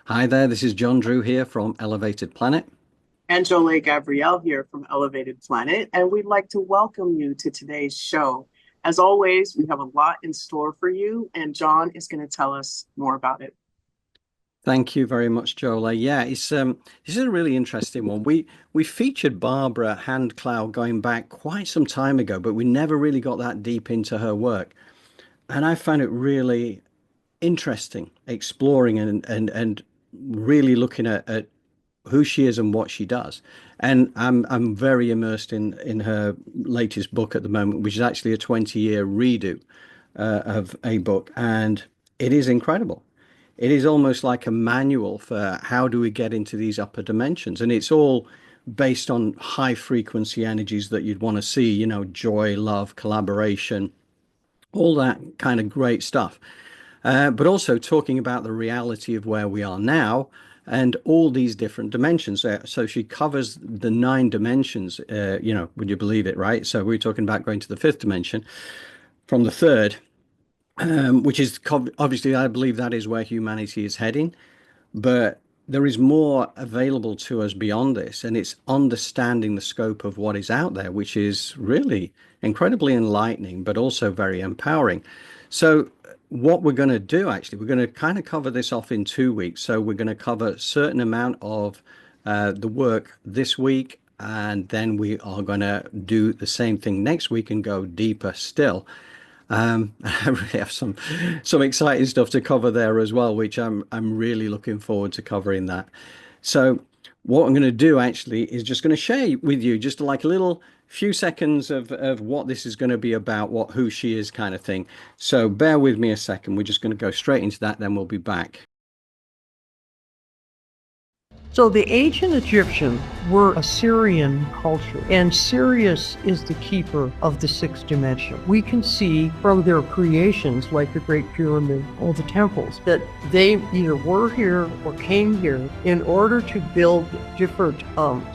Hi there, this is John Drew here from Elevated Planet. And Jolé Gabrielle here from Elevated Planet, and we'd like to welcome you to today's show. As always, we have a lot in store for you, and John is going to tell us more about it. Thank you very much, Jolé. Yeah, it's this is a really interesting one. We featured Barbara Hand Clow going back quite some time ago, but we never really got that deep into her work. And I found it really interesting exploring and really looking at who she is and what she does. And I'm very immersed in her latest book at the moment, which is actually a 20-year redo of a book, and it is incredible. It is almost like a manual for how do we get into these upper dimensions, and it's all based on high frequency energies that you'd want to see, joy, love, collaboration, all that kind of great stuff. But also talking about the reality of where we are now and all these different dimensions. So she covers the nine dimensions, would you believe it, right? So we're talking about going to the fifth dimension from the third, which is obviously, I believe that is where humanity is heading. But there is more available to us beyond this, and it's understanding the scope of what is out there, which is really incredibly enlightening, but also very empowering. So, what we're going to do actually, we're going to kind of cover this off in 2 weeks. So, we're going to cover a certain amount of the work this week, and then we are going to do the same thing next week and go deeper still. I really have some exciting stuff to cover there as well, which I'm really looking forward to covering that. So what I'm going to do actually is just going to share with you just like a little few seconds of what this is going to be about, who she is kind of thing. So bear with me a second. We're just going to go straight into that, then we'll be back. So the ancient Egyptians were a Syrian culture, and Sirius is the keeper of the sixth dimension. We can see from their creations, like the Great Pyramid or the temples, that they either were here or came here in order to build different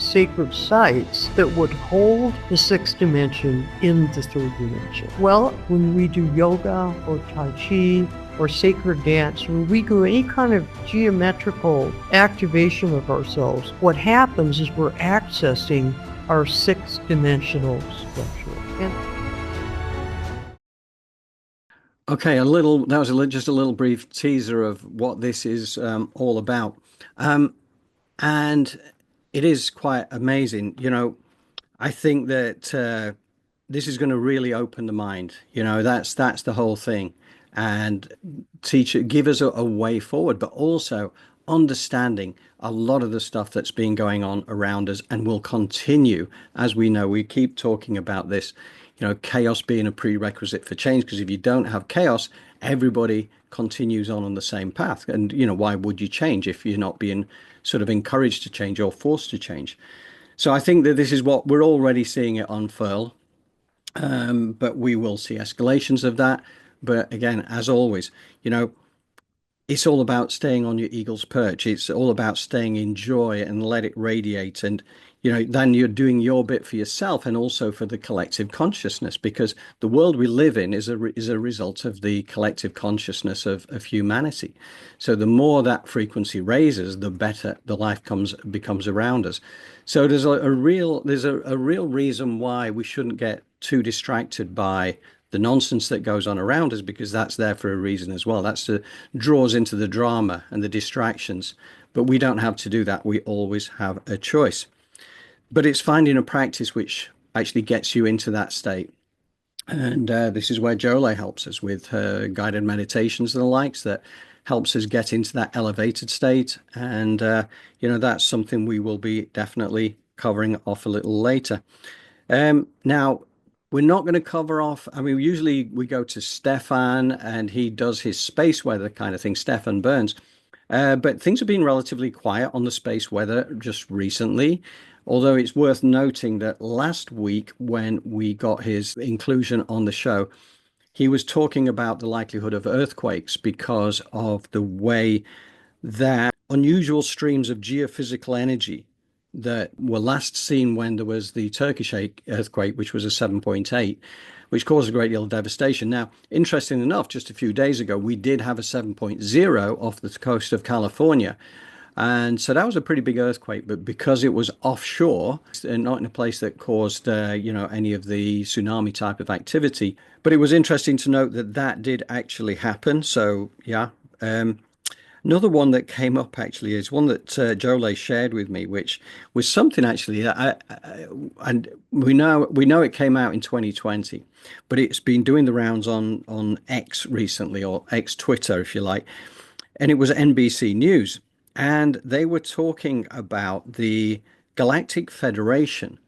sacred sites that would hold the sixth dimension in the third dimension. Well, when we do yoga or Tai Chi, or sacred dance, when we do any kind of geometrical activation of ourselves, what happens is we're accessing our sixth dimensional structure. Okay, that was just a little brief teaser of what this is all about. And it is quite amazing. I think that this is going to really open the mind. That's the whole thing, and give us a way forward, but also understanding a lot of the stuff that's been going on around us and will continue. As we know, we keep talking about this, chaos being a prerequisite for change, because if you don't have chaos, everybody continues on the same path. And, why would you change if you're not being sort of encouraged to change or forced to change? So I think that this is what we're already seeing it unfurl, but we will see escalations of that. But again, as always, it's all about staying on your eagle's perch. It's all about staying in joy and let it radiate. And, then you're doing your bit for yourself and also for the collective consciousness, because the world we live in is a result of the collective consciousness of humanity. So the more that frequency raises, the better the life becomes around us. So there's a real reason why we shouldn't get too distracted by the nonsense that goes on around us, because that's there for a reason as well. That's to draw us into the drama and the distractions. But we don't have to do that. We always have a choice. But it's finding a practice which actually gets you into that state. And this is where Jolé helps us with her guided meditations and the likes, that helps us get into that elevated state. And, that's something we will be definitely covering off a little later. Now, we're not going to cover off. I mean, usually we go to Stefan and he does his space weather kind of thing, Stefan Burns. But things have been relatively quiet on the space weather just recently. Although it's worth noting that last week, when we got his inclusion on the show, he was talking about the likelihood of earthquakes because of the way that unusual streams of geophysical energy that were last seen when there was the Turkish earthquake, which was a 7.8, which caused a great deal of devastation. Now, interesting enough, just a few days ago, we did have a 7.0 off the coast of California. And so that was a pretty big earthquake, but because it was offshore and not in a place that caused, any of the tsunami type of activity. But it was interesting to note that that did actually happen. So, yeah. Another one that came up actually is one that Jolé shared with me, which was something actually and we know it came out in 2020, but it's been doing the rounds on X recently, or X Twitter, if you like, and it was NBC News, and they were talking about the Galactic Federation.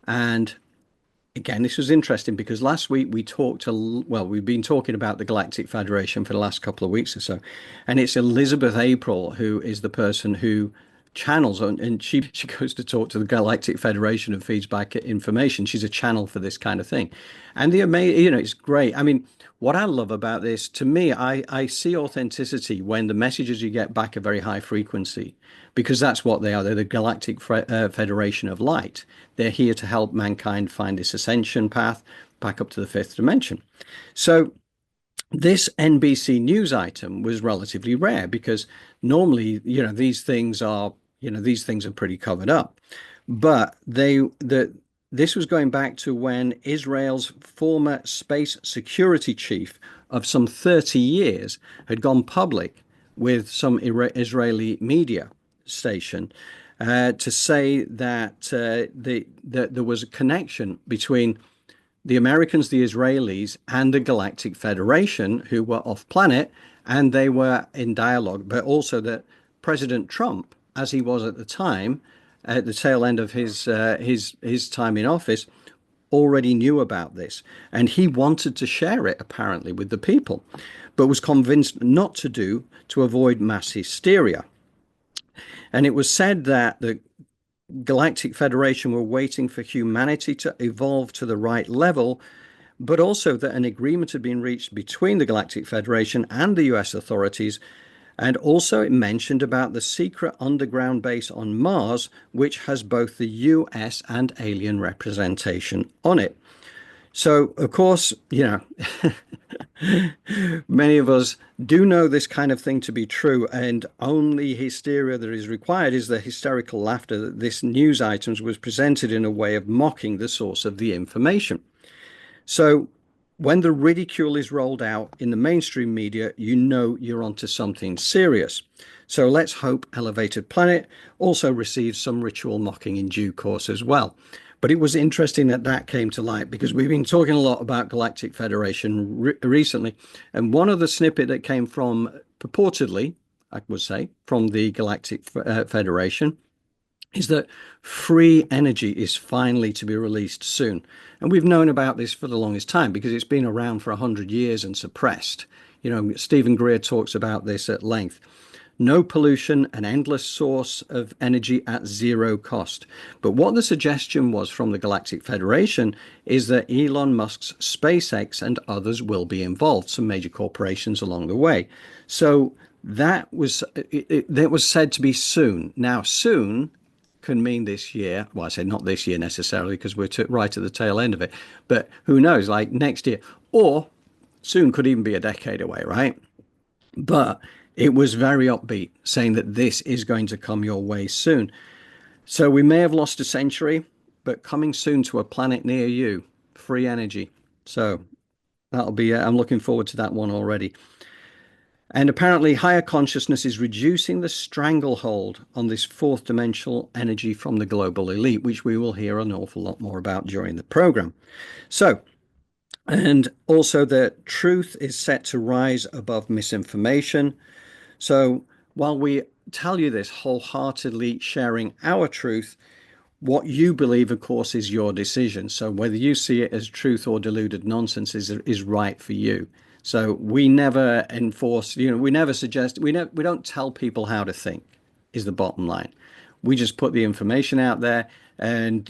And again, this was interesting because last week we've been talking about the Galactic Federation for the last couple of weeks or so, and it's Elizabeth April who is the person who channels on, and she goes to talk to the Galactic Federation and feeds back information. She's a channel for this kind of thing, and it's great. I mean, what I love about this, to me, I see authenticity when the messages you get back are very high frequency, because that's what they are. They're the Galactic Federation of Light. They're here to help mankind find this ascension path back up to the fifth dimension. So this NBC News item was relatively rare because normally, these things are pretty covered up. But this was going back to when Israel's former space security chief of some 30 years had gone public with some Israeli media station to say that there was a connection between the Americans, the Israelis, and the Galactic Federation, who were off planet, and they were in dialogue, but also that President Trump, as he was at the time, at the tail end of his time in office, already knew about this, and he wanted to share it apparently with the people, but was convinced not to avoid mass hysteria. And it was said that the Galactic Federation were waiting for humanity to evolve to the right level, but also that an agreement had been reached between the Galactic Federation and the US authorities. And also it mentioned about the secret underground base on Mars, which has both the US and alien representation on it. So, of course, many of us do know this kind of thing to be true, and only hysteria that is required is the hysterical laughter that this news item was presented in a way of mocking the source of the information. So when the ridicule is rolled out in the mainstream media, you're onto something serious. So let's hope Elevated Planet also receives some ritual mocking in due course as well. But it was interesting that came to light, because we've been talking a lot about Galactic Federation recently. And one of the snippet that came from, purportedly, I would say, from the Galactic Federation is that free energy is finally to be released soon. And we've known about this for the longest time because it's been around for 100 years and suppressed. Stephen Greer talks about this at length. No pollution, an endless source of energy at zero cost. But what the suggestion was from the Galactic Federation is that Elon Musk's SpaceX and others will be involved, some major corporations along the way. So that was said to be soon. Now, soon can mean this year. Well, I say not this year necessarily, because we're right at the tail end of it. But who knows, like next year, or soon could even be a decade away, right? But it was very upbeat, saying that this is going to come your way soon. So we may have lost a century, but coming soon to a planet near you, free energy. So that'll be, I'm looking forward to that one already. And apparently higher consciousness is reducing the stranglehold on this fourth dimensional energy from the global elite, which we will hear an awful lot more about during the program. So, and also that truth is set to rise above misinformation. So while we tell you this wholeheartedly, sharing our truth, what you believe, of course, is your decision. So whether you see it as truth or deluded nonsense is right for you. So we never enforce, we never suggest, we don't tell people how to think, is the bottom line. We just put the information out there, and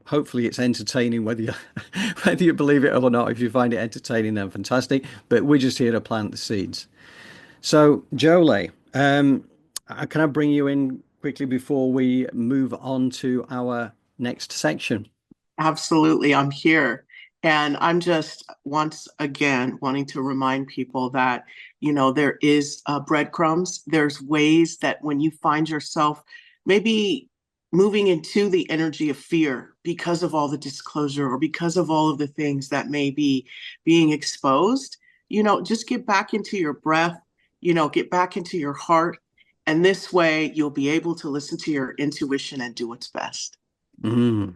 hopefully it's entertaining, whether you believe it or not. If you find it entertaining, then fantastic. But we're just here to plant the seeds. So, Jolé, can I bring you in quickly before we move on to our next section? Absolutely, I'm here. And I'm just once again wanting to remind people that, there is breadcrumbs. There's ways that when you find yourself maybe moving into the energy of fear because of all the disclosure or because of all of the things that may be being exposed, just get back into your breath, get back into your heart. And this way you'll be able to listen to your intuition and do what's best. Mm.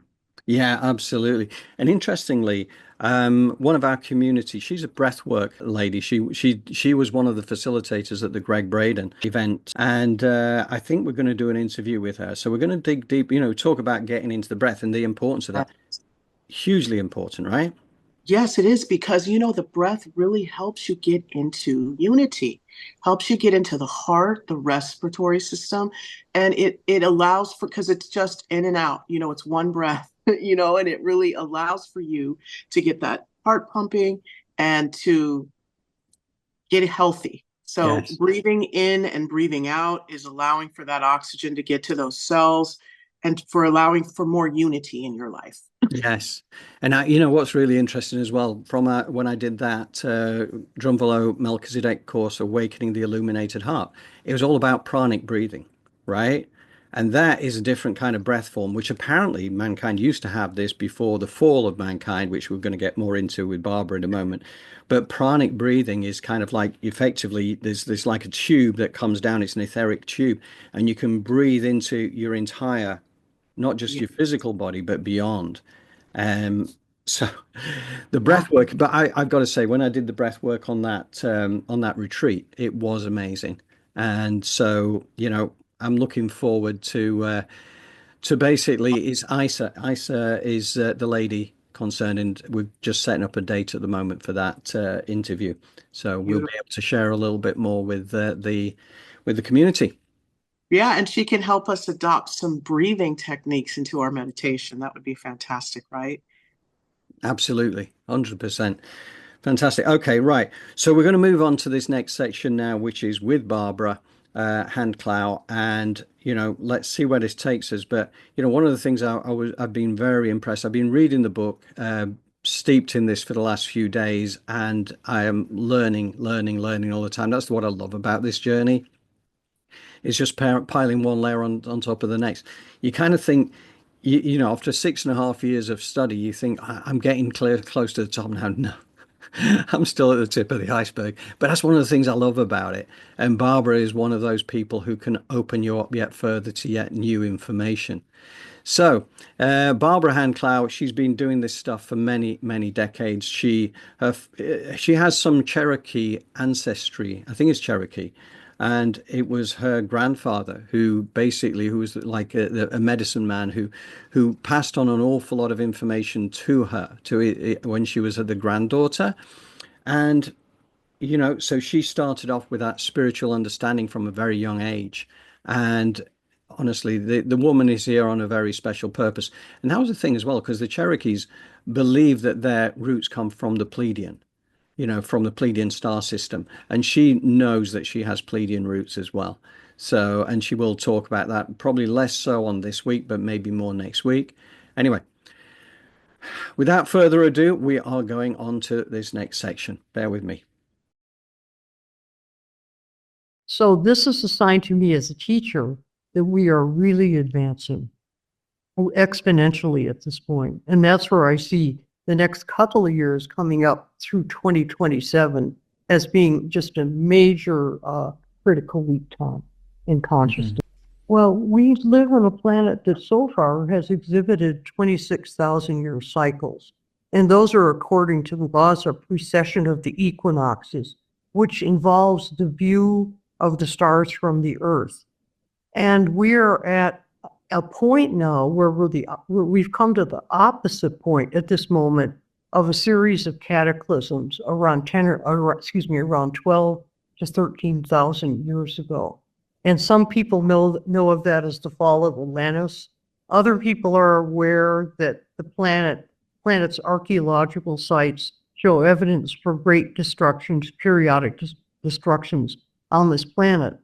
Yeah, absolutely. And interestingly, one of our community, she's a breathwork lady. She was one of the facilitators at the Greg Braden event, and I think we're going to do an interview with her. So we're going to dig deep, talk about getting into the breath and the importance of that. Hugely important, right? Yes, it is because, the breath really helps you get into unity, helps you get into the heart, the respiratory system, and it allows for, because it's just in and out, it's one breath, and it really allows for you to get that heart pumping and to get healthy. So Yes. breathing in and breathing out is allowing for that oxygen to get to those cells and for allowing for more unity in your life. Yes. And what's really interesting as well, from when I did that Drunvalo Melchizedek course, Awakening the Illuminated Heart, it was all about pranic breathing, right? And that is a different kind of breath form, which apparently mankind used to have this before the fall of mankind, which we're going to get more into with Barbara in a moment. But pranic breathing is kind of like, effectively, there's like a tube that comes down. It's an etheric tube, and you can breathe into your entire, not just your physical body, but beyond. So the breath work, but I've got to say, when I did the breath work on that retreat, it was amazing. And so, I'm looking forward to basically, is Isa. Isa is the lady concerned, and we're just setting up a date at the moment for that interview. So we'll be able to share a little bit more with the community. Yeah, and she can help us adopt some breathing techniques into our meditation. That would be fantastic, right? Absolutely, 100%. Fantastic. Okay, right. So we're going to move on to this next section now, which is with Barbara Hand Clow, and let's see where this takes us. But one of the things I've been very impressed. I've been reading the book, steeped in this for the last few days, and I am learning all the time. That's what I love about this journey. It's just piling one layer on top of the next. You kind of think, after 6.5 years of study, you think, I'm getting close to the top now. No, I'm still at the tip of the iceberg. But that's one of the things I love about it. And Barbara is one of those people who can open you up yet further to yet new information. So, Barbara Hand Clow, she's been doing this stuff for many, many decades. She has some Cherokee ancestry. I think it's Cherokee. And it was her grandfather who was like a medicine man who passed on an awful lot of information to her when she was the granddaughter. And, so she started off with that spiritual understanding from a very young age. And honestly, the woman is here on a very special purpose. And that was the thing as well, because the Cherokees believe that their roots come from the Pleiadian, from the Pleiadian star system. And she knows that she has Pleiadian roots as well. So, and she will talk about that, probably less so on this week, but maybe more next week. Anyway, without further ado, we are going on to this next section. Bear with me. So this is a sign to me as a teacher that we are really advancing exponentially at this point. And that's where I see the next couple of years coming up through 2027 as being just a major critical leap time in consciousness. Mm-hmm. Well, we live on a planet that so far has exhibited 26,000-year cycles. And those are according to the laws of precession of the equinoxes, which involves the view of the stars from the Earth. And we're at a point now where we've come to the opposite point at this moment of a series of cataclysms around 12 to 13,000 years ago. And some people know of that as the fall of Atlantis. Other people are aware that the planet's archaeological sites show evidence for great destructions, periodic destructions on this planet.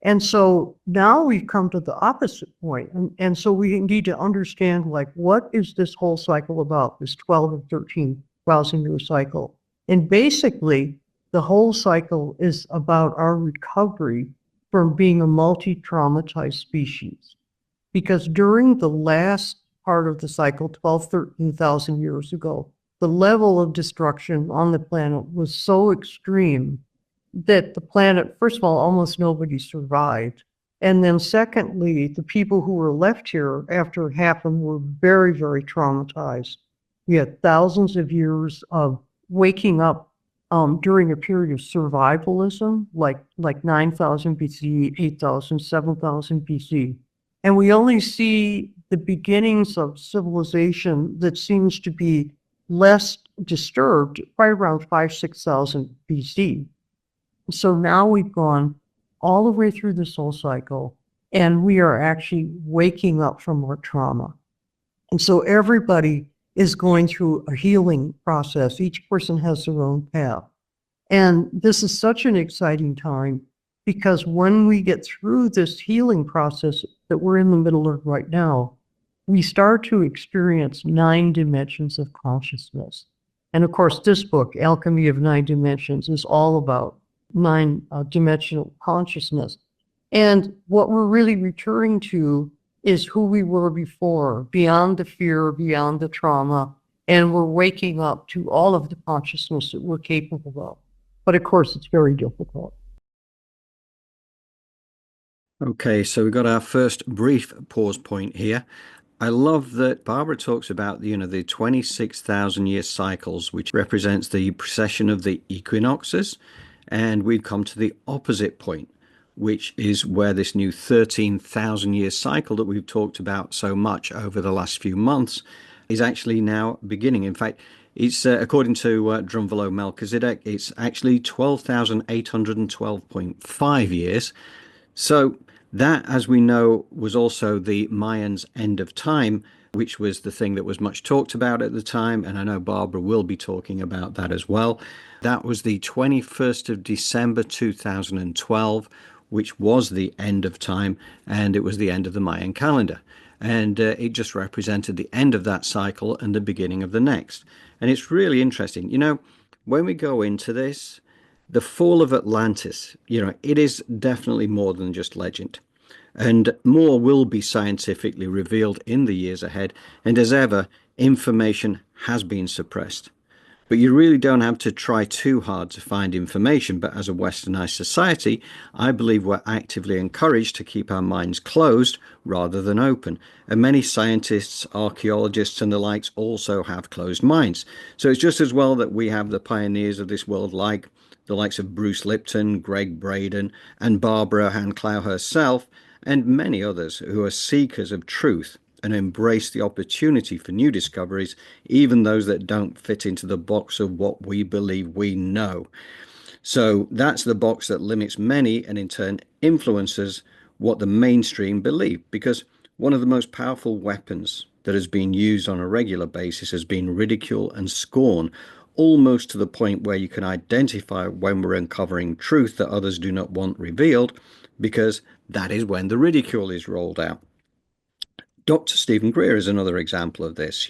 And so now we've come to the opposite point. And so we need to understand, what is this whole cycle about, this 12 or 6,000-year cycle. And basically, the whole cycle is about our recovery from being a multi-traumatized species. Because during the last part of the cycle, 12, 13,000 years ago, the level of destruction on the planet was so extreme that the planet, first of all, almost nobody survived. And then secondly, the people who were left here after it happened were very, very traumatized. We had thousands of years of waking up during a period of survivalism, like 9,000 BC, 8,000, 7,000 BC. And we only see the beginnings of civilization that seems to be less disturbed right around 5,000, 6,000 BC. So now we've gone all the way through this whole cycle, and we are actually waking up from our trauma. And so everybody is going through a healing process. Each person has their own path. And this is such an exciting time because when we get through this healing process that we're in the middle of right now, we start to experience 9 dimensions of consciousness. And of course, this book, Alchemy of Nine Dimensions, is all about 9-dimensional consciousness. And what we're really returning to is who we were before, beyond the fear, beyond the trauma, and we're waking up to all of the consciousness that we're capable of. But of course, it's very difficult. Okay, so we've got our first brief pause point here. I love that Barbara talks about, the 26,000-year cycles, which represents the precession of the equinoxes. And we've come to the opposite point, which is where this new 13,000-year cycle that we've talked about so much over the last few months is actually now beginning. In fact, it's according to Drumvalo Melchizedek, it's actually 12,812.5 years. So that, as we know, was also the Mayans' end of time, which was the thing that was much talked about at the time. And I know Barbara will be talking about that as well. That was the 21st of December 2012, which was the end of time, and it was the end of the Mayan calendar. And it just represented the end of that cycle and the beginning of the next. And it's really interesting. When we go into this, the fall of Atlantis, it is definitely more than just legend. And more will be scientifically revealed in the years ahead. And as ever, information has been suppressed. But you really don't have to try too hard to find information. But as a westernized society, I believe we're actively encouraged to keep our minds closed rather than open. And many scientists, archaeologists, and the likes also have closed minds. So it's just as well that we have the pioneers of this world, like the likes of Bruce Lipton, Greg Braden, and Barbara Hand Clow herself, and many others who are seekers of truth and embrace the opportunity for new discoveries, even those that don't fit into the box of what we believe we know. So that's the box that limits many and in turn influences what the mainstream believe, because one of the most powerful weapons that has been used on a regular basis has been ridicule and scorn, almost to the point where you can identify when we're uncovering truth that others do not want revealed, because that is when the ridicule is rolled out. Dr. Stephen Greer is another example of this.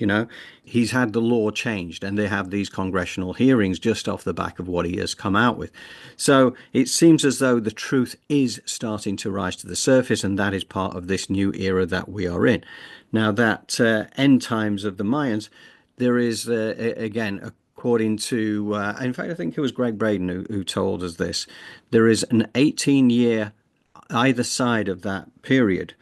He's had the law changed, and they have these congressional hearings just off the back of what he has come out with. So it seems as though the truth is starting to rise to the surface, and that is part of this new era that we are in. Now, that end times of the Mayans, there is, again, according to, in fact, I think it was Greg Braden who told us this, there is an 18-year either side of that period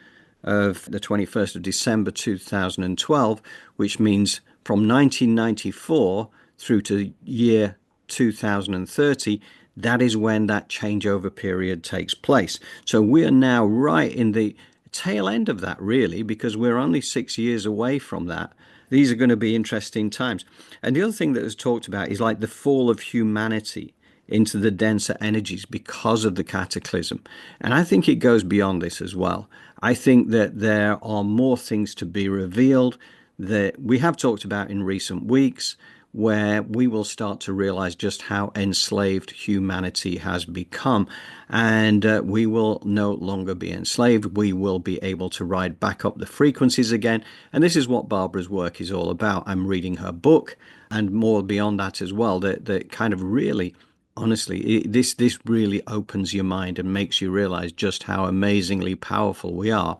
of the 21st of December 2012, which means from 1994 through to year 2030, that is when that changeover period takes place. So we are now right in the tail end of that, really, because we're only 6 years away from that. These are going to be interesting times. And the other thing that is talked about is like the fall of humanity into the denser energies because of the cataclysm. And I think it goes beyond this as well. I think that there are more things to be revealed that we have talked about in recent weeks. where we will start to realize just how enslaved humanity has become. And we will no longer be enslaved. We will be able to ride back up the frequencies again. And this is what Barbara's work is all about. I'm reading her book and more beyond that as well, that kind of really, honestly, this really opens your mind and makes you realize just how amazingly powerful we are.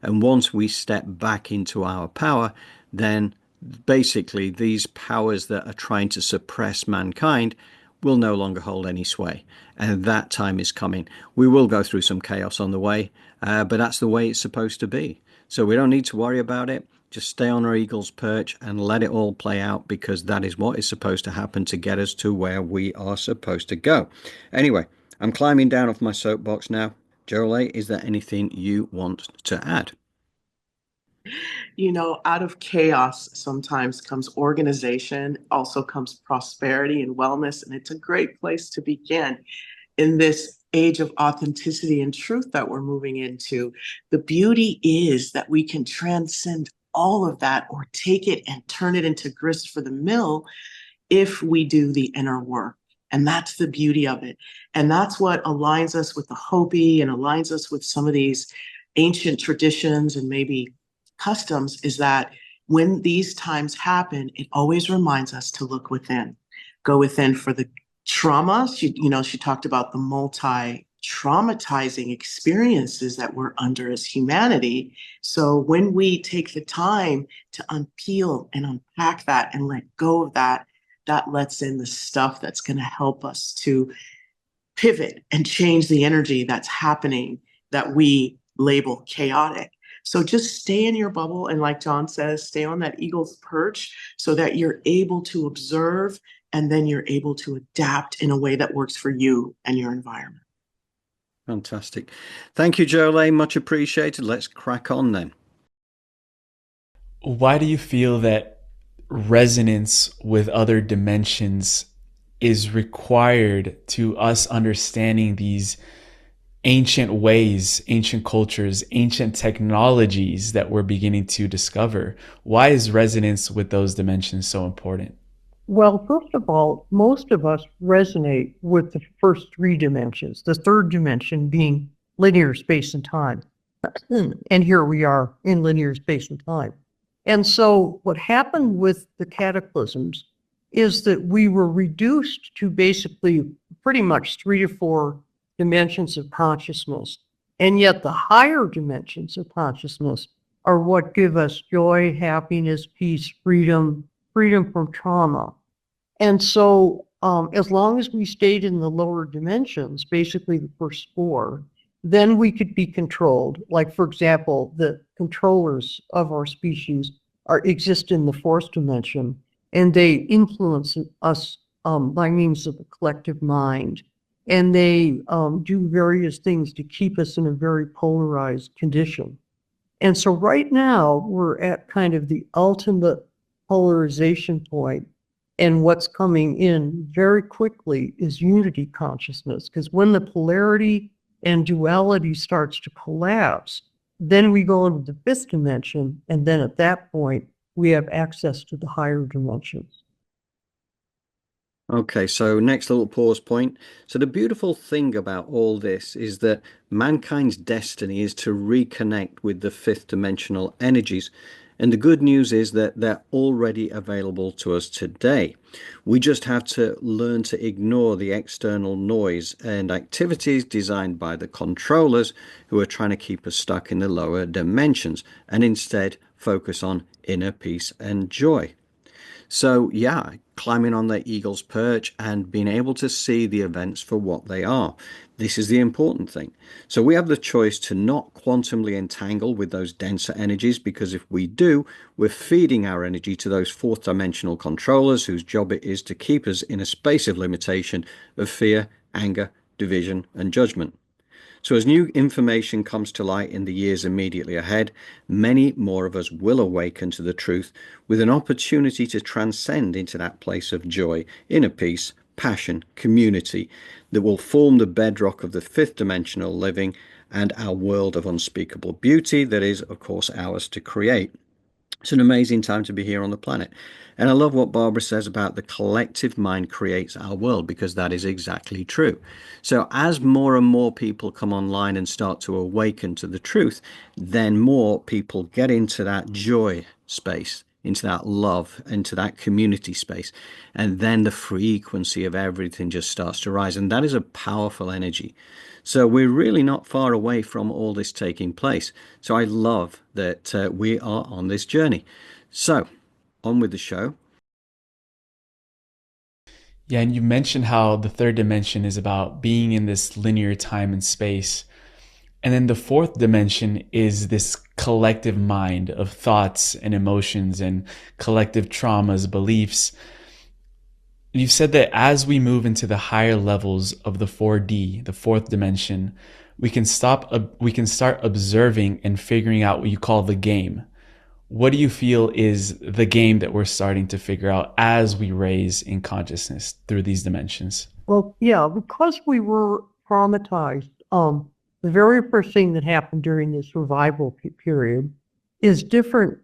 And once we step back into our power, then basically these powers that are trying to suppress mankind will no longer hold any sway. And that time is coming. We will go through some chaos on the way, but that's the way it's supposed to be. So we don't need to worry about it. Just stay on our eagle's perch and let it all play out, because that is what is supposed to happen to get us to where we are supposed to go. Anyway, I'm climbing down off my soapbox now. Jolé, is there anything you want to add? You know, out of chaos sometimes comes organization, also comes prosperity and wellness. And it's a great place to begin in this age of authenticity and truth that we're moving into. The beauty is that we can transcend all of that, or take it and turn it into grist for the mill, if we do the inner work. And that's the beauty of it. And that's what aligns us with the Hopi and aligns us with some of these ancient traditions and maybe customs, is that when these times happen, it always reminds us to look within, go within for the trauma. She talked about the multi-traumatizing experiences that we're under as humanity. So when we take the time to unpeel and unpack that and let go of that, that lets in the stuff that's going to help us to pivot and change the energy that's happening that we label chaotic. So just stay in your bubble. And like John says, stay on that eagle's perch so that you're able to observe, and then you're able to adapt in a way that works for you and your environment. Fantastic. Thank you, Jolé. Much appreciated. Let's crack on then. Why do you feel that resonance with other dimensions is required to us understanding these ancient ways, ancient cultures, ancient technologies that we're beginning to discover? Why is resonance with those dimensions so important? Well, first of all, most of us resonate with the first three dimensions, the third dimension being linear space and time. And here we are in linear space and time. And so what happened with the cataclysms is that we were reduced to basically pretty much 3 to 4 dimensions of consciousness. And yet the higher dimensions of consciousness are what give us joy, happiness, peace, freedom from trauma. And so as long as we stayed in the lower dimensions, basically the first 4, then we could be controlled. Like, for example, the controllers of our species exist in the 4th dimension, and they influence us by means of the collective mind. And they do various things to keep us in a very polarized condition. And so right now, we're at kind of the ultimate polarization point. And what's coming in very quickly is unity consciousness, because when the polarity and duality starts to collapse, then we go into the 5th dimension, and then at that point, we have access to the higher dimensions. Okay, so next little pause point. So the beautiful thing about all this is that mankind's destiny is to reconnect with the 5th dimensional energies. And the good news is that they're already available to us today. We just have to learn to ignore the external noise and activities designed by the controllers who are trying to keep us stuck in the lower dimensions, and instead focus on inner peace and joy. So yeah, climbing on the eagle's perch and being able to see the events for what they are. This is the important thing. So we have the choice to not quantumly entangle with those denser energies, because if we do, we're feeding our energy to those 4th dimensional controllers whose job it is to keep us in a space of limitation of fear, anger, division, and judgment. So as new information comes to light in the years immediately ahead, many more of us will awaken to the truth, with an opportunity to transcend into that place of joy, inner peace, passion, community that will form the bedrock of the 5th dimensional living and our world of unspeakable beauty that is, of course, ours to create. It's an amazing time to be here on the planet. And I love what Barbara says about the collective mind creates our world, because that is exactly true. So as more and more people come online and start to awaken to the truth, then more people get into that joy space, into that love, into that community space. And then the frequency of everything just starts to rise. And that is a powerful energy. So we're really not far away from all this taking place. So I love that we are on this journey. So on with the show. Yeah, and you mentioned how the third dimension is about being in this linear time and space. And then the fourth dimension is this collective mind of thoughts and emotions and collective traumas, beliefs. You've said that as we move into the higher levels of the 4D, the fourth dimension, we can start observing and figuring out what you call the game. What do you feel is the game that we're starting to figure out as we raise in consciousness through these dimensions? Well, yeah, because we were traumatized, the very first thing that happened during this revival period is different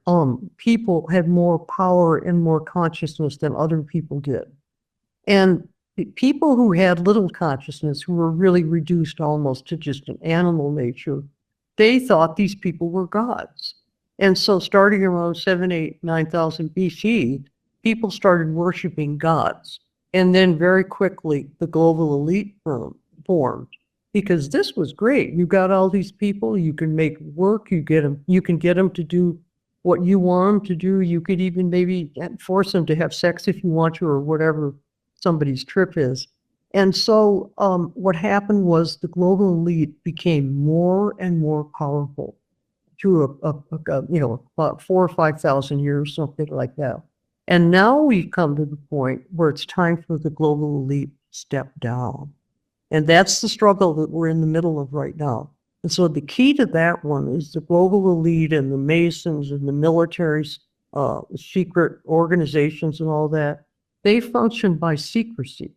people had more power and more consciousness than other people did. And the people who had little consciousness, who were really reduced almost to just an animal nature, they thought these people were gods. And so starting around 7, 8, 9,000 BC, people started worshiping gods. And then very quickly, the global elite formed, because this was great. You got all these people, you can make work, you can get them to do what you want them to do. You could even maybe force them to have sex if you want to, or whatever somebody's trip is. And so what happened was the global elite became more and more powerful through about 4,000 or 5,000 years, something like that. And now we've come to the point where it's time for the global elite to step down. And that's the struggle that we're in the middle of right now. And so the key to that one is the global elite and the Masons and the military secret organizations and all that. They function by secrecy.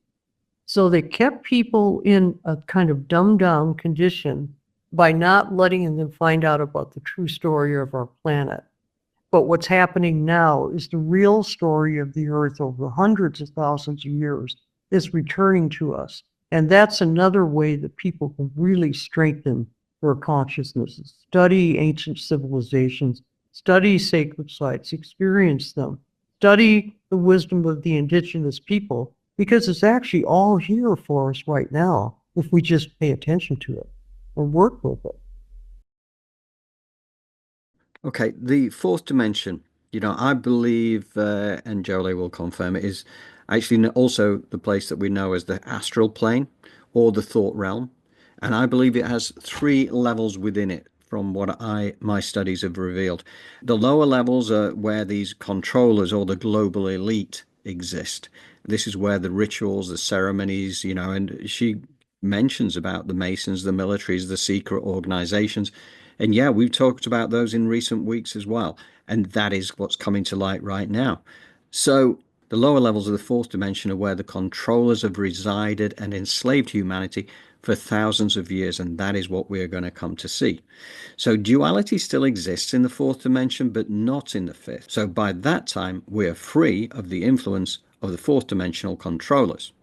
So they kept people in a kind of dumbed down condition by not letting them find out about the true story of our planet. But what's happening now is the real story of the Earth over hundreds of thousands of years is returning to us. And that's another way that people can really strengthen their consciousness. Study ancient civilizations, study sacred sites, experience them, study the wisdom of the indigenous people, because it's actually all here for us right now if we just pay attention to it or work with it. Okay, the fourth dimension, I believe, and Jolé will confirm it, is actually also the place that we know as the astral plane or the thought realm. And I believe it has 3 levels within it, from what my studies have revealed. The lower levels are where these controllers or the global elite exist. This is where the rituals, the ceremonies, and she mentions about the Masons, the militaries, the secret organizations. And yeah, we've talked about those in recent weeks as well. And that is what's coming to light right now. So the lower levels of the fourth dimension are where the controllers have resided and enslaved humanity for thousands of years. And that is what we're going to come to see. So duality still exists in the fourth dimension, but not in the fifth. So by that time, we're free of the influence of the fourth dimensional controllers.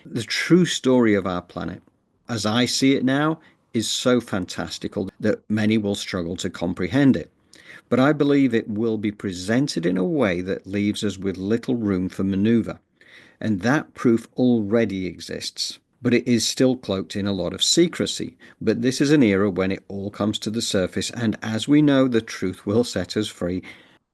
The true story of our planet, as I see it now, is so fantastical that many will struggle to comprehend it. But I believe it will be presented in a way that leaves us with little room for maneuver. And that proof already exists. But it is still cloaked in a lot of secrecy. But this is an era when it all comes to the surface, and as we know, the truth will set us free.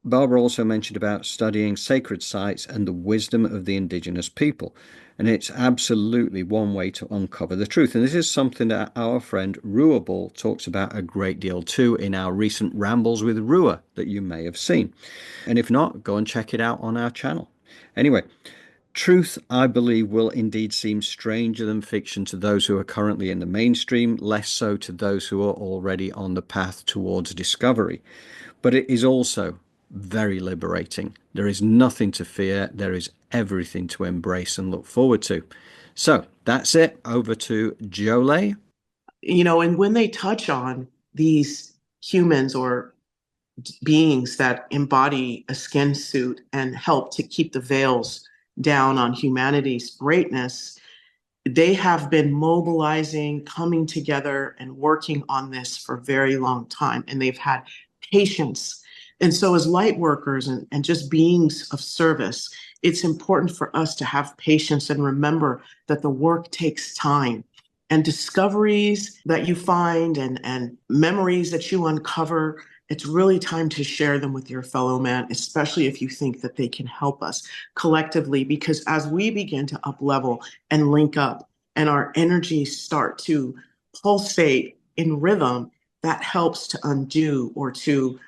Barbara also mentioned about studying sacred sites and the wisdom of the indigenous people. And it's absolutely one way to uncover the truth. And this is something that our friend Ruabal talks about a great deal too in our recent Rambles with Rua that you may have seen. And if not, go and check it out on our channel. Anyway, truth, I believe, will indeed seem stranger than fiction to those who are currently in the mainstream, less so to those who are already on the path towards discovery. But it is also very liberating. There is nothing to fear. There is everything to embrace and look forward to. So that's it. Over to Jolé. And when they touch on these humans or beings that embody a skin suit and help to keep the veils down on humanity's greatness, they have been mobilizing, coming together, and working on this for a very long time. And they've had patience. And so, as light workers and just beings of service, it's important for us to have patience and remember that the work takes time. And discoveries that you find and memories that you uncover, it's really time to share them with your fellow man, especially if you think that they can help us collectively. Because as we begin to up level and link up and our energies start to pulsate in rhythm, that helps to undo or to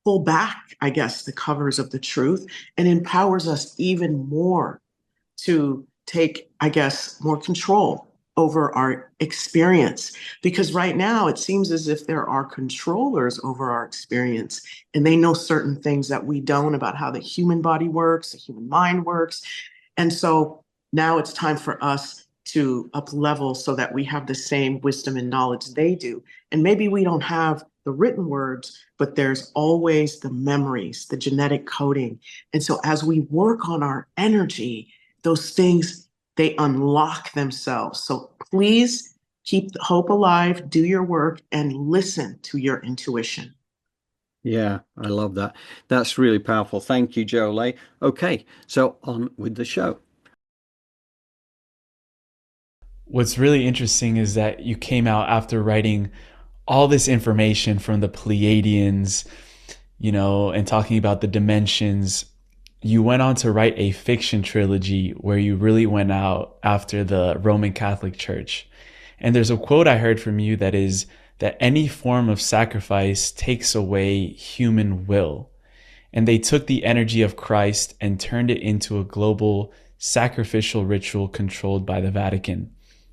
pull back, I guess, the covers of the truth, and empowers us even more to take, I guess, more control over our experience. Because right now it seems as if there are controllers over our experience, and they know certain things that we don't about how the human body works, the human mind works. And so now it's time for us to up level so that we have the same wisdom and knowledge they do. And maybe we don't have the written words, but there's always the memories, the genetic coding. And so as we work on our energy, those things, they unlock themselves. So please keep the hope alive, do your work, and listen to your intuition. Yeah, I love that. That's really powerful. Thank you, Jolé. Okay, so on with the show. What's really interesting is that you came out after writing all this information from the Pleiadians, and talking about the dimensions. You went on to write a fiction trilogy where you really went out after the Roman Catholic Church. And there's a quote I heard from you that is that any form of sacrifice takes away human will. And they took the energy of Christ and turned it into a global sacrificial ritual controlled by the Vatican,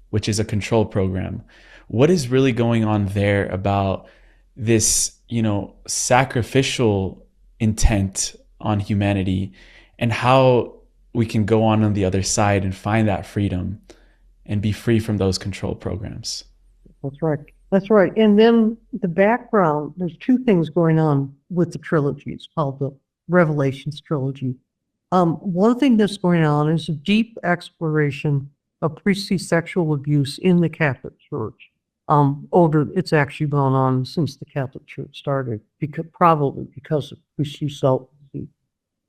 which is a control program. What is really going on there about this, sacrificial intent on humanity, and how we can go on the other side and find that freedom and be free from those control programs? That's right. That's right. And then the background, there's two things going on with the trilogy. It's called the Revelations trilogy. One thing that's going on is a deep exploration of priestly sexual abuse in the Catholic Church. It's actually gone on since the Catholic Church started, probably because of priestly celibacy.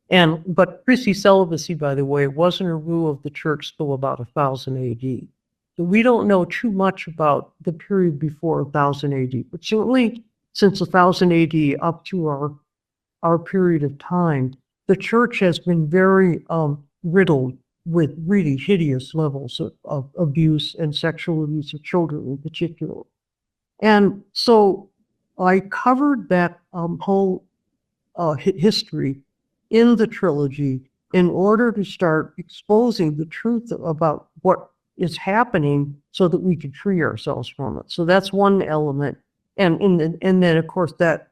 But priestly celibacy, by the way, wasn't a rule of the church till about 1000 AD. So we don't know too much about the period before 1000 AD, but certainly since 1000 AD up to our period of time, the church has been very riddled with really hideous levels of abuse and sexual abuse of children in particular. And so I covered that whole history in the trilogy in order to start exposing the truth about what is happening so that we can free ourselves from it. So that's one element. And then, of course, that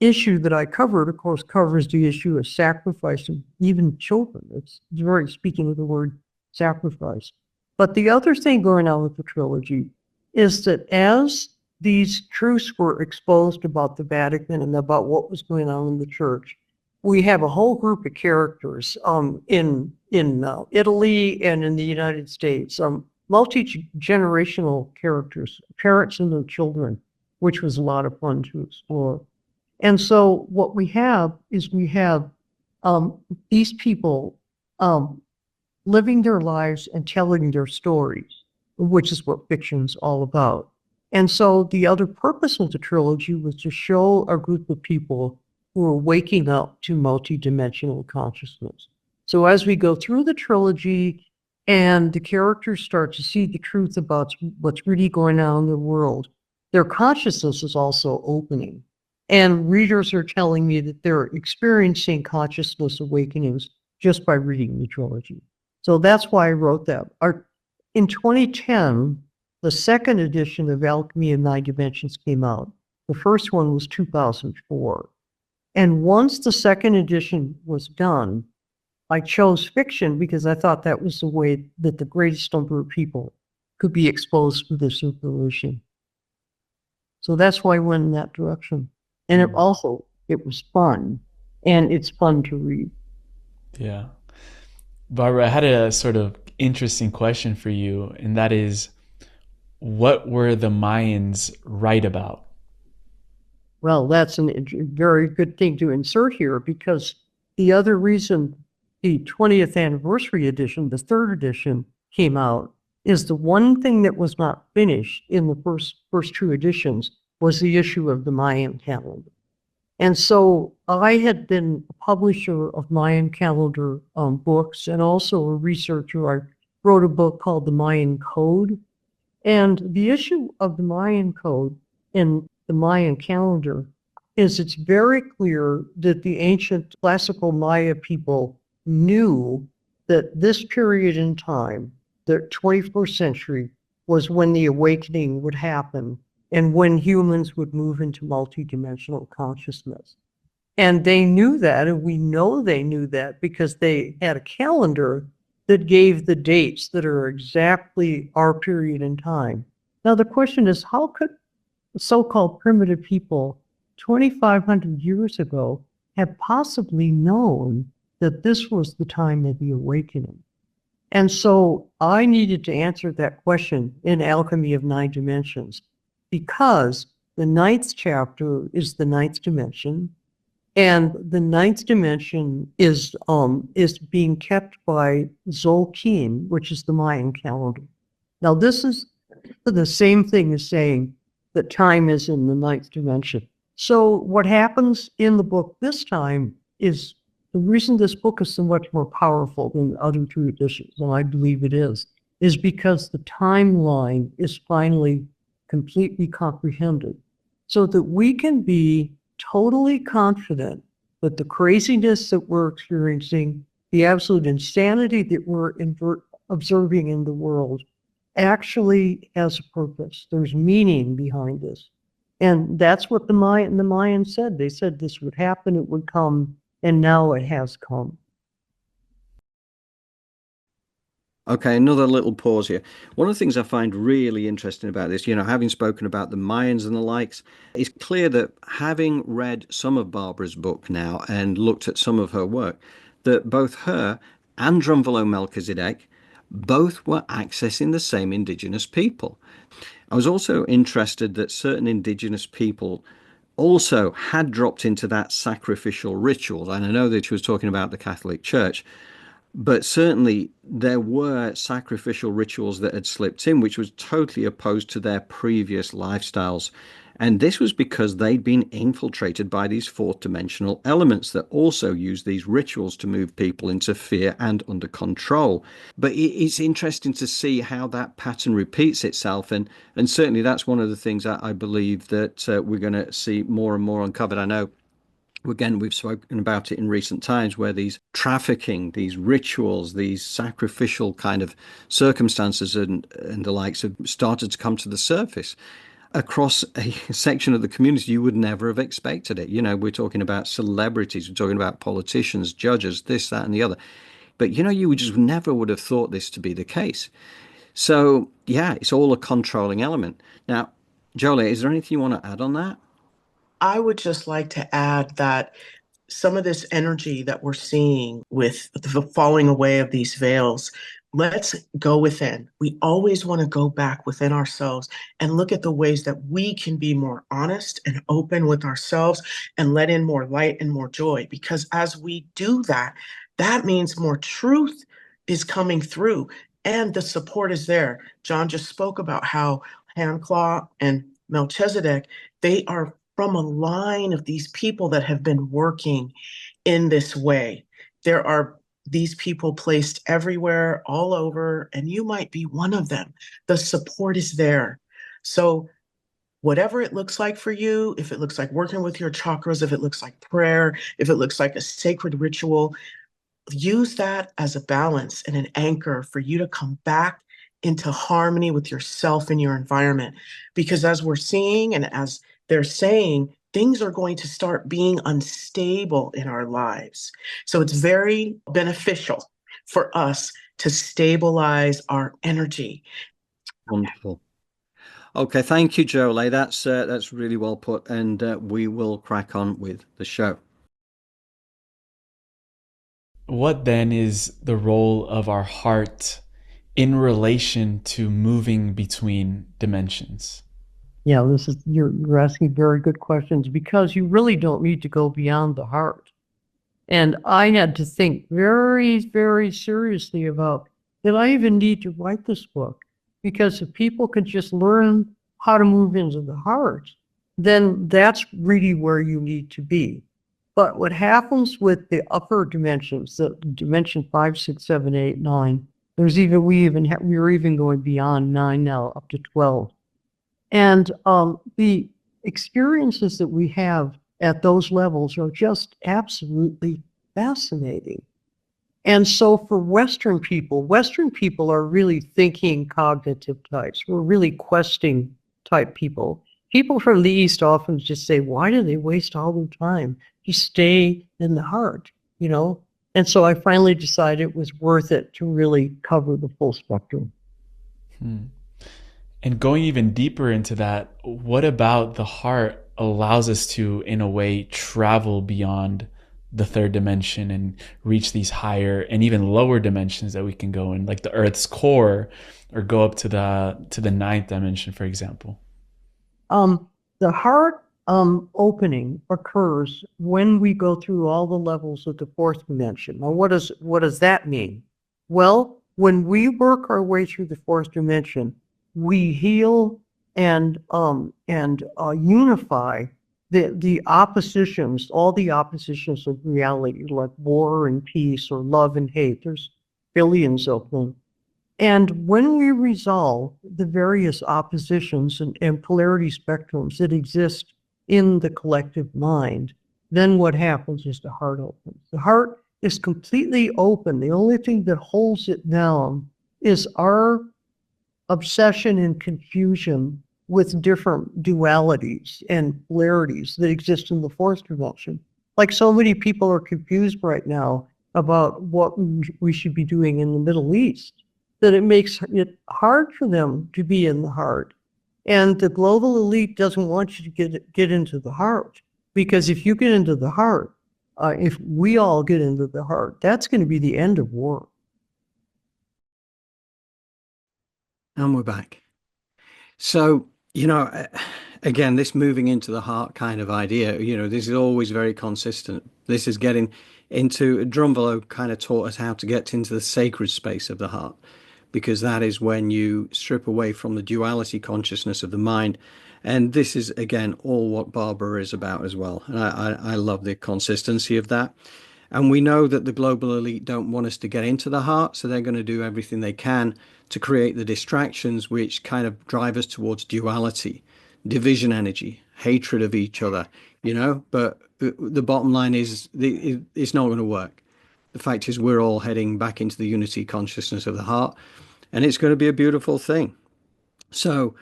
issue that I covered, of course, covers the issue of sacrificing even children. It's very speaking of the word sacrifice. But the other thing going on with the trilogy is that as these truths were exposed about the Vatican and about what was going on in the church, we have a whole group of characters in Italy and in the United States, multi-generational characters, parents and their children, which was a lot of fun to explore. And so what we have is these people living their lives and telling their stories, which is what fiction's all about. And so the other purpose of the trilogy was to show a group of people who are waking up to multi-dimensional consciousness. So as we go through the trilogy and the characters start to see the truth about what's really going on in the world, their consciousness is also opening. And readers are telling me that they're experiencing consciousness awakenings just by reading the trilogy. So that's why I wrote that. In 2010, the second edition of Alchemy of Nine Dimensions came out. The first one was 2004. And once the second edition was done, I chose fiction because I thought that was the way that the greatest number of people could be exposed to this information. So that's why I went in that direction. And it also It was fun, and it's fun to read. Yeah. Barbara, I had a sort of interesting question for you, and that is, what were the Mayans right about? Well, that's a very good thing to insert here, because the other reason the 20th anniversary edition, the third edition, came out is the one thing that was not finished in the first two editions was the issue of the Mayan calendar. And so I had been a publisher of Mayan calendar books and also a researcher. I wrote a book called The Mayan Code. And the issue of the Mayan Code in the Mayan calendar is it's very clear that the ancient classical Maya people knew that this period in time, the 21st century, was when the awakening would happen and when humans would move into multidimensional consciousness. And they knew that, and we know they knew that because they had a calendar that gave the dates that are exactly our period in time. Now, the question is, how could so-called primitive people 2,500 years ago have possibly known that this was the time of the awakening? And so I needed to answer that question in Alchemy of Nine Dimensions, because the ninth chapter is the ninth dimension, and the ninth dimension is being kept by Zolkin, which is the Mayan calendar. Now, this is the same thing as saying that time is in the ninth dimension. So what happens in the book this time is, the reason this book is so much more powerful than the other two editions, and I believe it is because the timeline is finally completely comprehended, so that we can be totally confident that the craziness that we're experiencing, the absolute insanity that we're observing in the world, actually has a purpose. There's meaning behind this. And that's what the Mayans said. They said this would happen, it would come, and now it has come. Okay, another little pause here. One of the things I find really interesting about this, having spoken about the Mayans and the likes, it's clear that having read some of Barbara's book now and looked at some of her work, that both her and Drunvalo Melchizedek both were accessing the same indigenous people. I was also interested that certain indigenous people also had dropped into that sacrificial ritual. And I know that she was talking about the Catholic Church, but certainly there were sacrificial rituals that had slipped in, which was totally opposed to their previous lifestyles. And this was because they'd been infiltrated by these fourth dimensional elements that also use these rituals to move people into fear and under control. But it's interesting to see how that pattern repeats itself. And certainly that's one of the things that I believe that we're going to see more and more uncovered. I know, again, we've spoken about it in recent times, where these trafficking, these rituals, these sacrificial kind of circumstances and the likes have started to come to the surface across a section of the community you would never have expected it. We're talking about celebrities, we're talking about politicians, judges, this, that, and the other. But, you just never would have thought this to be the case. So, yeah, it's all a controlling element. Now, Jolé, is there anything you want to add on that? I would just like to add that some of this energy that we're seeing with the falling away of these veils, let's go within. We always want to go back within ourselves and look at the ways that we can be more honest and open with ourselves and let in more light and more joy. Because as we do that, that means more truth is coming through and the support is there. John just spoke about how Hand Clow and Melchizedek, they are from a line of these people that have been working in this way. There are these people placed everywhere, all over, and you might be one of them. The support is there. So whatever it looks like for you, if it looks like working with your chakras, if it looks like prayer, if it looks like a sacred ritual, use that as a balance and an anchor for you to come back into harmony with yourself and your environment. Because as we're seeing and as they're saying, things are going to start being unstable in our lives. So it's very beneficial for us to stabilize our energy. Wonderful. Okay, thank you, Jolé. That's really well put, and we will crack on with the show. What then is the role of our heart in relation to moving between dimensions? Yeah, you're asking very good questions because you really don't need to go beyond the heart. And I had to think very, very seriously about, did I even need to write this book? Because if people could just learn how to move into the heart, then that's really where you need to be. But what happens with the upper dimensions, the dimension 5, 6, 7, 8, 9, we're even going beyond 9 now, up to 12. And the experiences that we have at those levels are just absolutely fascinating. And so for Western people are really thinking cognitive types. We're really questing type people. People from the East often just say, why do they waste all their time? Just stay in the heart, you know? And so I finally decided it was worth it to really cover the full spectrum. And going even deeper into that, what about the heart allows us to, in a way, travel beyond the third dimension and reach these higher and even lower dimensions that we can go in, like the Earth's core, or go up to the ninth dimension, for example? The heart opening occurs when we go through all the levels of the fourth dimension. Now, what does that mean? Well, when we work our way through the fourth dimension, we heal and unify the oppositions, all the oppositions of reality, like war and peace or love and hate. There's billions of them. And when we resolve the various oppositions and polarity spectrums that exist in the collective mind, then what happens is the heart opens. The heart is completely open. The only thing that holds it down is our obsession and confusion with different dualities and polarities that exist in the fourth dimension. Like so many people are confused right now about what we should be doing in the Middle East, that it makes it hard for them to be in the heart. And the global elite doesn't want you to get into the heart, because if you get into the heart, if we all get into the heart, that's going to be the end of war. And we're back. So, again, this moving into the heart kind of idea, this is always very consistent. This is getting into, Drumvalo kind of taught us how to get into the sacred space of the heart, because that is when you strip away from the duality consciousness of the mind. And this is, again, all what Barbara is about as well. And I love the consistency of that. And we know that the global elite don't want us to get into the heart, so they're going to do everything they can to create the distractions which kind of drive us towards duality, division energy, hatred of each other, But the bottom line is it's not going to work. The fact is we're all heading back into the unity consciousness of the heart, and it's going to be a beautiful thing. So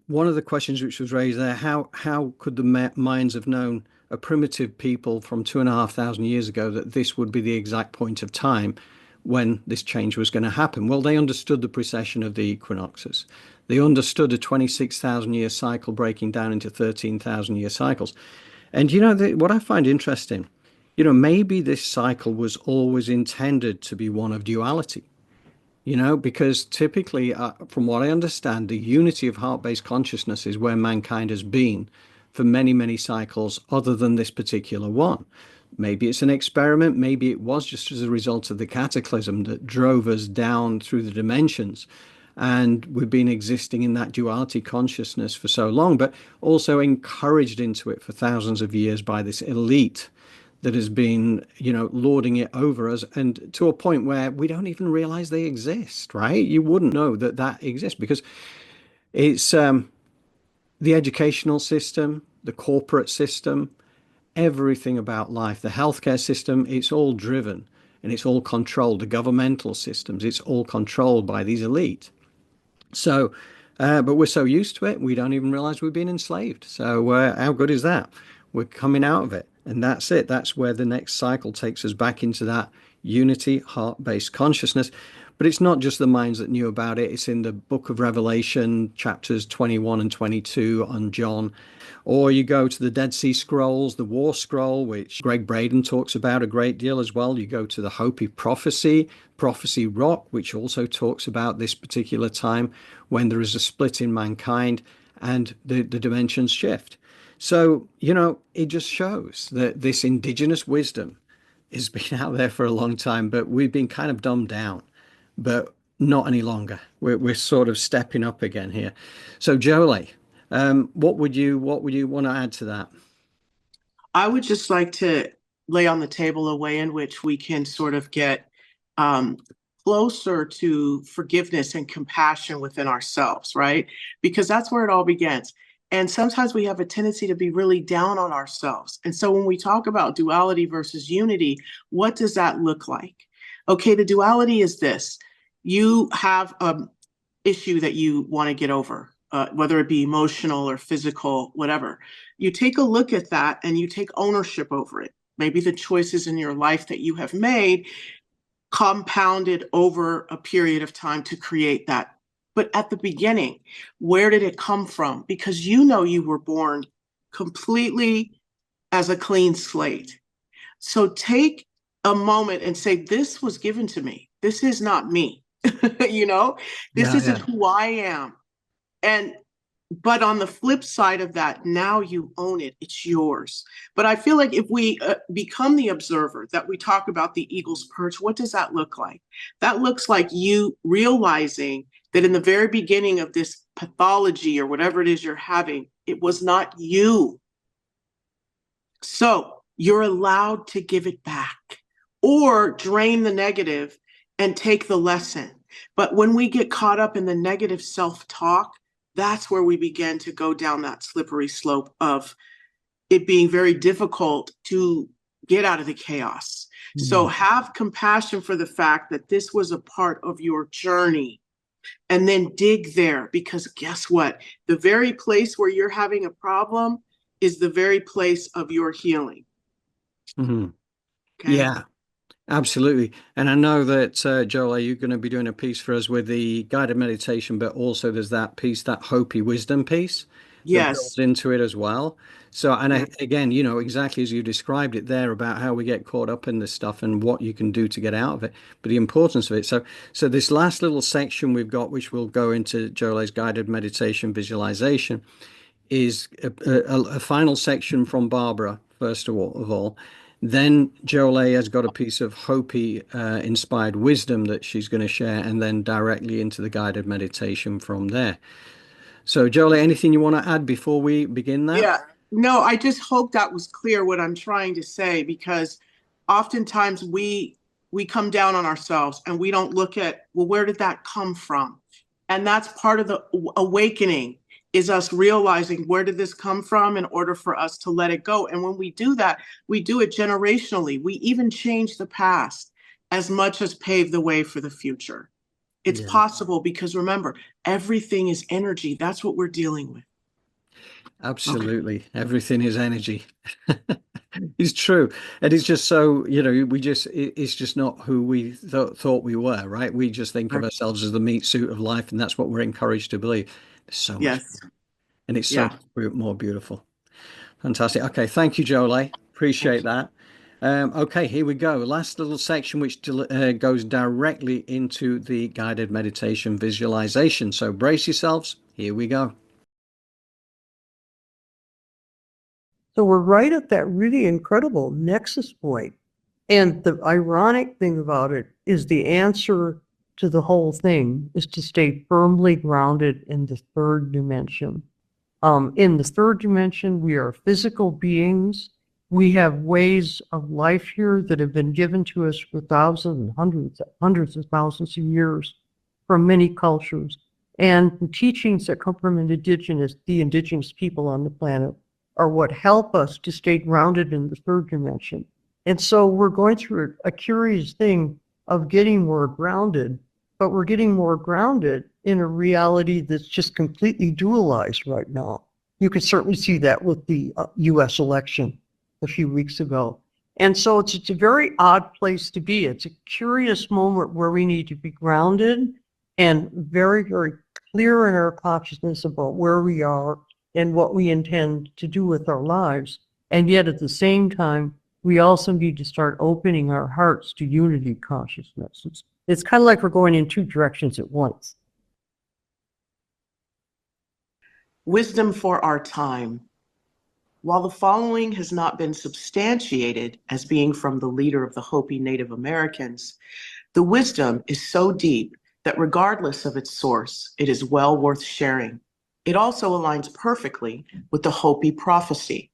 one of the questions which was raised there, how could the minds have known, a primitive people from 2,500 years ago, that this would be the exact point of time when this change was going to happen? Well, they understood the precession of the equinoxes. They understood a 26,000-year cycle breaking down into 13,000-year cycles. And what I find interesting, maybe this cycle was always intended to be one of duality. Because typically, from what I understand, the unity of heart-based consciousness is where mankind has been for many, many cycles other than this particular one. Maybe it's an experiment. Maybe it was just as a result of the cataclysm that drove us down through the dimensions. And we've been existing in that duality consciousness for so long, but also encouraged into it for thousands of years by this elite that has been, lording it over us, and to a point where we don't even realize they exist, right? You wouldn't know that exists because it's the educational system, the corporate system, everything about life, the healthcare system, it's all driven and it's all controlled. The governmental systems, it's all controlled by these elite. So, but we're so used to it, we don't even realize we've been enslaved. So how good is that? We're coming out of it. And that's it. That's where the next cycle takes us back into that unity, heart-based consciousness. But it's not just the minds that knew about it. It's in the book of Revelation, chapters 21 and 22 on John. Or you go to the Dead Sea Scrolls, the War Scroll, which Greg Braden talks about a great deal as well. You go to the Hopi Prophecy Rock, which also talks about this particular time when there is a split in mankind and the dimensions shift. So, it just shows that this indigenous wisdom has been out there for a long time, but we've been kind of dumbed down, but not any longer. We're sort of stepping up again here. So, Jolé, what would you want to add to that? I would just like to lay on the table a way in which we can sort of get closer to forgiveness and compassion within ourselves, right? Because that's where it all begins. And sometimes we have a tendency to be really down on ourselves. And so when we talk about duality versus unity, what does that look like? Okay, the duality is this. You have an issue that you want to get over, whether it be emotional or physical, whatever. You take a look at that and you take ownership over it. Maybe the choices in your life that you have made compounded over a period of time to create that. But at the beginning, where did it come from? Because you were born completely as a clean slate. So take a moment and say, this was given to me. This is not me. This isn't who I am. But on the flip side of that, now you own it. It's yours. But I feel like if we become the observer that we talk about, the eagle's perch, what does that look like? That looks like you realizing that in the very beginning of this pathology or whatever it is you're having, it was not you. So you're allowed to give it back or drain the negative and take the lesson. But when we get caught up in the negative self-talk, that's where we begin to go down that slippery slope of it being very difficult to get out of the chaos. Mm-hmm. So have compassion for the fact that this was a part of your journey. And then dig there, because guess what? The very place where you're having a problem is the very place of your healing. Mm-hmm. Okay? Yeah, absolutely. And I know that, Jolé, you're going to be doing a piece for us with the guided meditation, but also there's that piece, that Hopi Wisdom piece. That builds into it as well. So, and again, exactly as you described it there about how we get caught up in this stuff and what you can do to get out of it, but the importance of it. So this last little section we've got, which will go into Jolé's guided meditation visualization, is a final section from Barbara, first of all. Then Jolé has got a piece of Hopi inspired wisdom that she's going to share, and then directly into the guided meditation from there. So, Jolé, anything you want to add before we begin that? Yeah, no, I just hope that was clear what I'm trying to say, because oftentimes we come down on ourselves and we don't look at, well, where did that come from? And that's part of the awakening, is us realizing, where did this come from, in order for us to let it go. And when we do that, we do it generationally. We even change the past as much as pave the way for the future. It's possible, because remember, everything is energy. That's what we're dealing with. Absolutely. Okay. Everything is energy. It's true. And it's just so, it's just not who we thought we were, right? We just think of ourselves as the meat suit of life, and that's what we're encouraged to believe. There's so much more. And it's so much more beautiful. Fantastic. Okay. Thank you, Jolé. Appreciate that. Okay, here we go. Last little section, which goes directly into the guided meditation visualization. So brace yourselves. Here we go. So we're right at that really incredible nexus point. And the ironic thing about it is the answer to the whole thing is to stay firmly grounded in the third dimension. In the third dimension, we are physical beings. We have ways of life here that have been given to us for thousands and hundreds of thousands of years from many cultures. And the teachings that come from the indigenous people on the planet are what help us to stay grounded in the third dimension. And so we're going through a curious thing of getting more grounded, but we're getting more grounded in a reality that's just completely dualized right now. You can certainly see that with the U.S. election a few weeks ago. And so it's a very odd place to be. It's a curious moment where we need to be grounded and very, very clear in our consciousness about where we are and what we intend to do with our lives. And yet at the same time, we also need to start opening our hearts to unity consciousness. It's kind of like we're going in two directions at once. Wisdom for our time. While the following has not been substantiated as being from the leader of the Hopi Native Americans, the wisdom is so deep that regardless of its source, it is well worth sharing. It also aligns perfectly with the Hopi prophecy.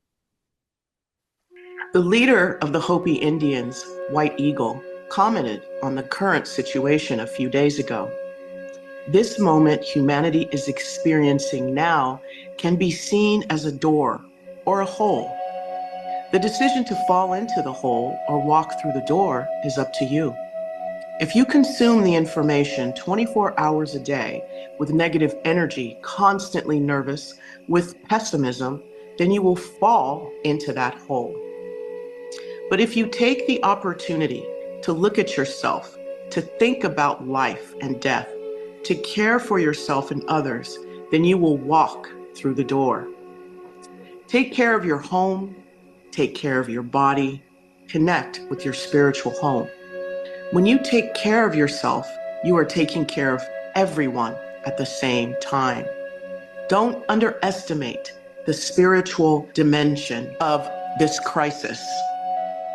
The leader of the Hopi Indians, White Eagle, commented on the current situation a few days ago. This moment humanity is experiencing now can be seen as a door or a hole. The decision to fall into the hole or walk through the door is up to you. If you consume the information 24 hours a day with negative energy, constantly nervous, with pessimism, then you will fall into that hole. But if you take the opportunity to look at yourself, to think about life and death, to care for yourself and others, then you will walk through the door. Take care of your home, take care of your body, connect with your spiritual home. When you take care of yourself, you are taking care of everyone at the same time. Don't underestimate the spiritual dimension of this crisis.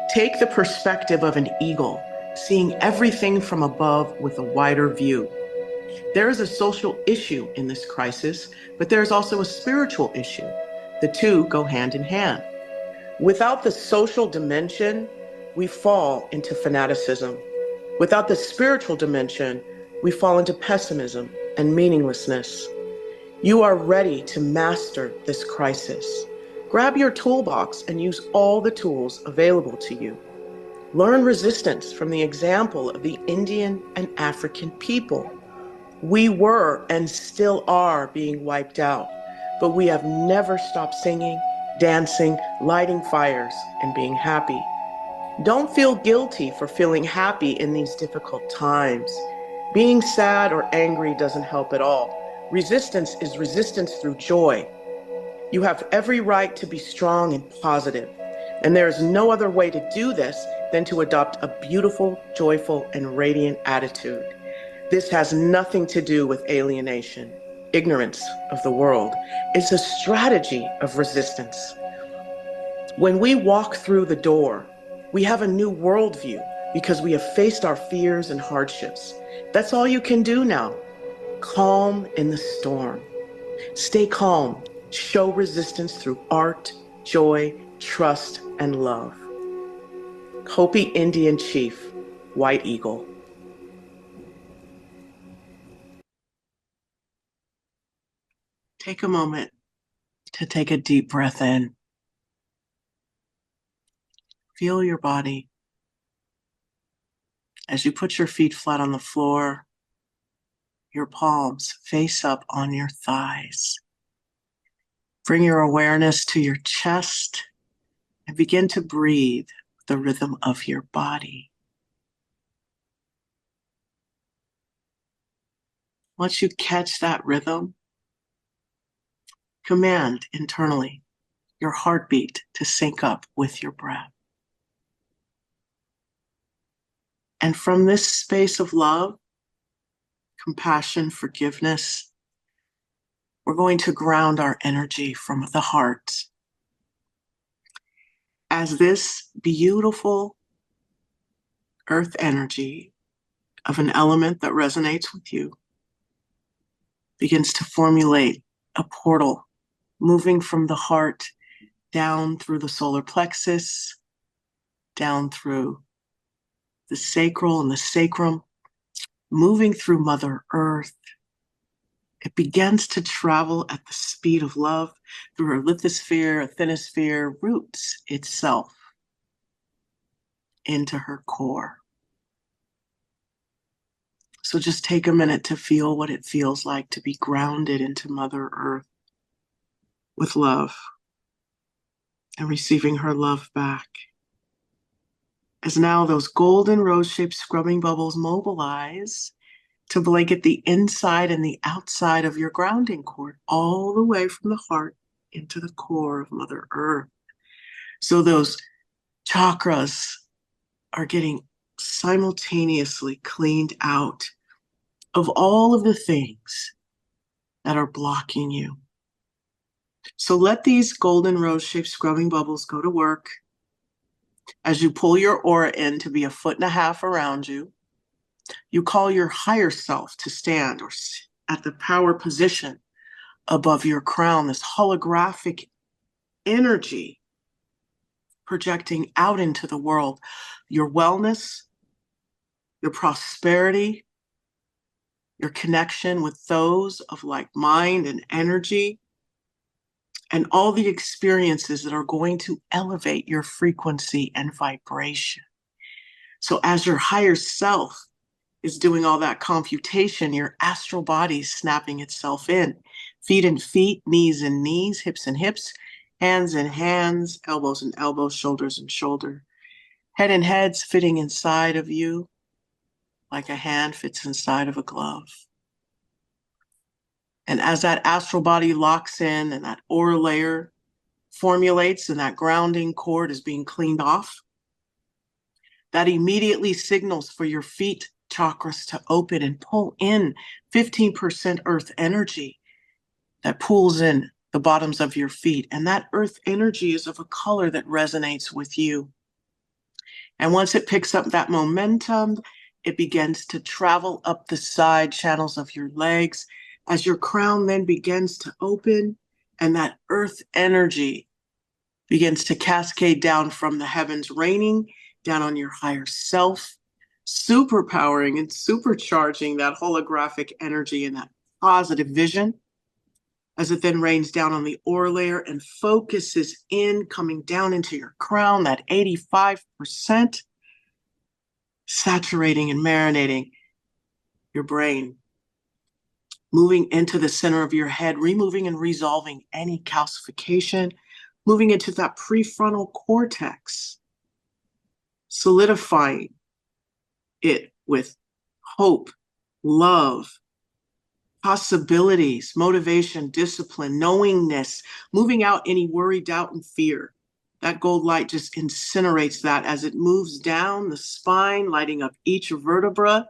Take the perspective of an eagle, seeing everything from above with a wider view. There is a social issue in this crisis, but there is also a spiritual issue. The two go hand in hand. Without the social dimension, we fall into fanaticism. Without the spiritual dimension, we fall into pessimism and meaninglessness. You are ready to master this crisis. Grab your toolbox and use all the tools available to you. Learn resistance from the example of the Indian and African people. We were and still are being wiped out, but we have never stopped singing, dancing, lighting fires, and being happy. Don't feel guilty for feeling happy in these difficult times. Being sad or angry doesn't help at all. Resistance is resistance through joy. You have every right to be strong and positive, and there is no other way to do this than to adopt a beautiful, joyful, and radiant attitude. This has nothing to do with alienation, ignorance of the world. It's a strategy of resistance. When we walk through the door, we have a new worldview because we have faced our fears and hardships. That's all you can do now. Calm in the storm. Stay calm. Show resistance through art, joy, trust, and love. Hopi Indian Chief, White Eagle. Take a moment to take a deep breath in. Feel your body. As you put your feet flat on the floor, your palms face up on your thighs. Bring your awareness to your chest and begin to breathe with the rhythm of your body. Once you catch that rhythm, command internally your heartbeat to sync up with your breath. And from this space of love, compassion, forgiveness, we're going to ground our energy from the heart. As this beautiful earth energy of an element that resonates with you begins to formulate a portal, moving from the heart down through the solar plexus, down through the sacral and the sacrum, moving through Mother Earth. It begins to travel at the speed of love through her lithosphere, asthenosphere, roots itself into her core. So just take a minute to feel what it feels like to be grounded into Mother Earth with love and receiving her love back. As now those golden rose-shaped scrubbing bubbles mobilize to blanket the inside and the outside of your grounding cord, all the way from the heart into the core of Mother Earth. So those chakras are getting simultaneously cleaned out of all of the things that are blocking you. So let these golden rose-shaped scrubbing bubbles go to work as you pull your aura in to be 1.5 feet around you. You call your higher self to stand or at the power position above your crown, this holographic energy projecting out into the world, your wellness, your prosperity, your connection with those of like mind and energy, and all the experiences that are going to elevate your frequency and vibration. So as your higher self is doing all that computation, your astral body is snapping itself in. Feet and feet, knees and knees, hips and hips, hands and hands, elbows and elbows, shoulders and shoulder. Head and heads fitting inside of you like a hand fits inside of a glove. And as that astral body locks in and that aura layer formulates and that grounding cord is being cleaned off, that immediately signals for your feet chakras to open and pull in 15% earth energy that pulls in the bottoms of your feet. And that earth energy is of a color that resonates with you. And once it picks up that momentum, it begins to travel up the side channels of your legs as your crown then begins to open, and that earth energy begins to cascade down from the heavens, raining down on your higher self, superpowering and supercharging that holographic energy and that positive vision, as it then rains down on the aura layer and focuses in, coming down into your crown, that 85%, saturating and marinating your brain, moving into the center of your head, removing and resolving any calcification, moving into that prefrontal cortex, solidifying it with hope, love, possibilities, motivation, discipline, knowingness, moving out any worry, doubt, and fear. That gold light just incinerates that as it moves down the spine, lighting up each vertebra,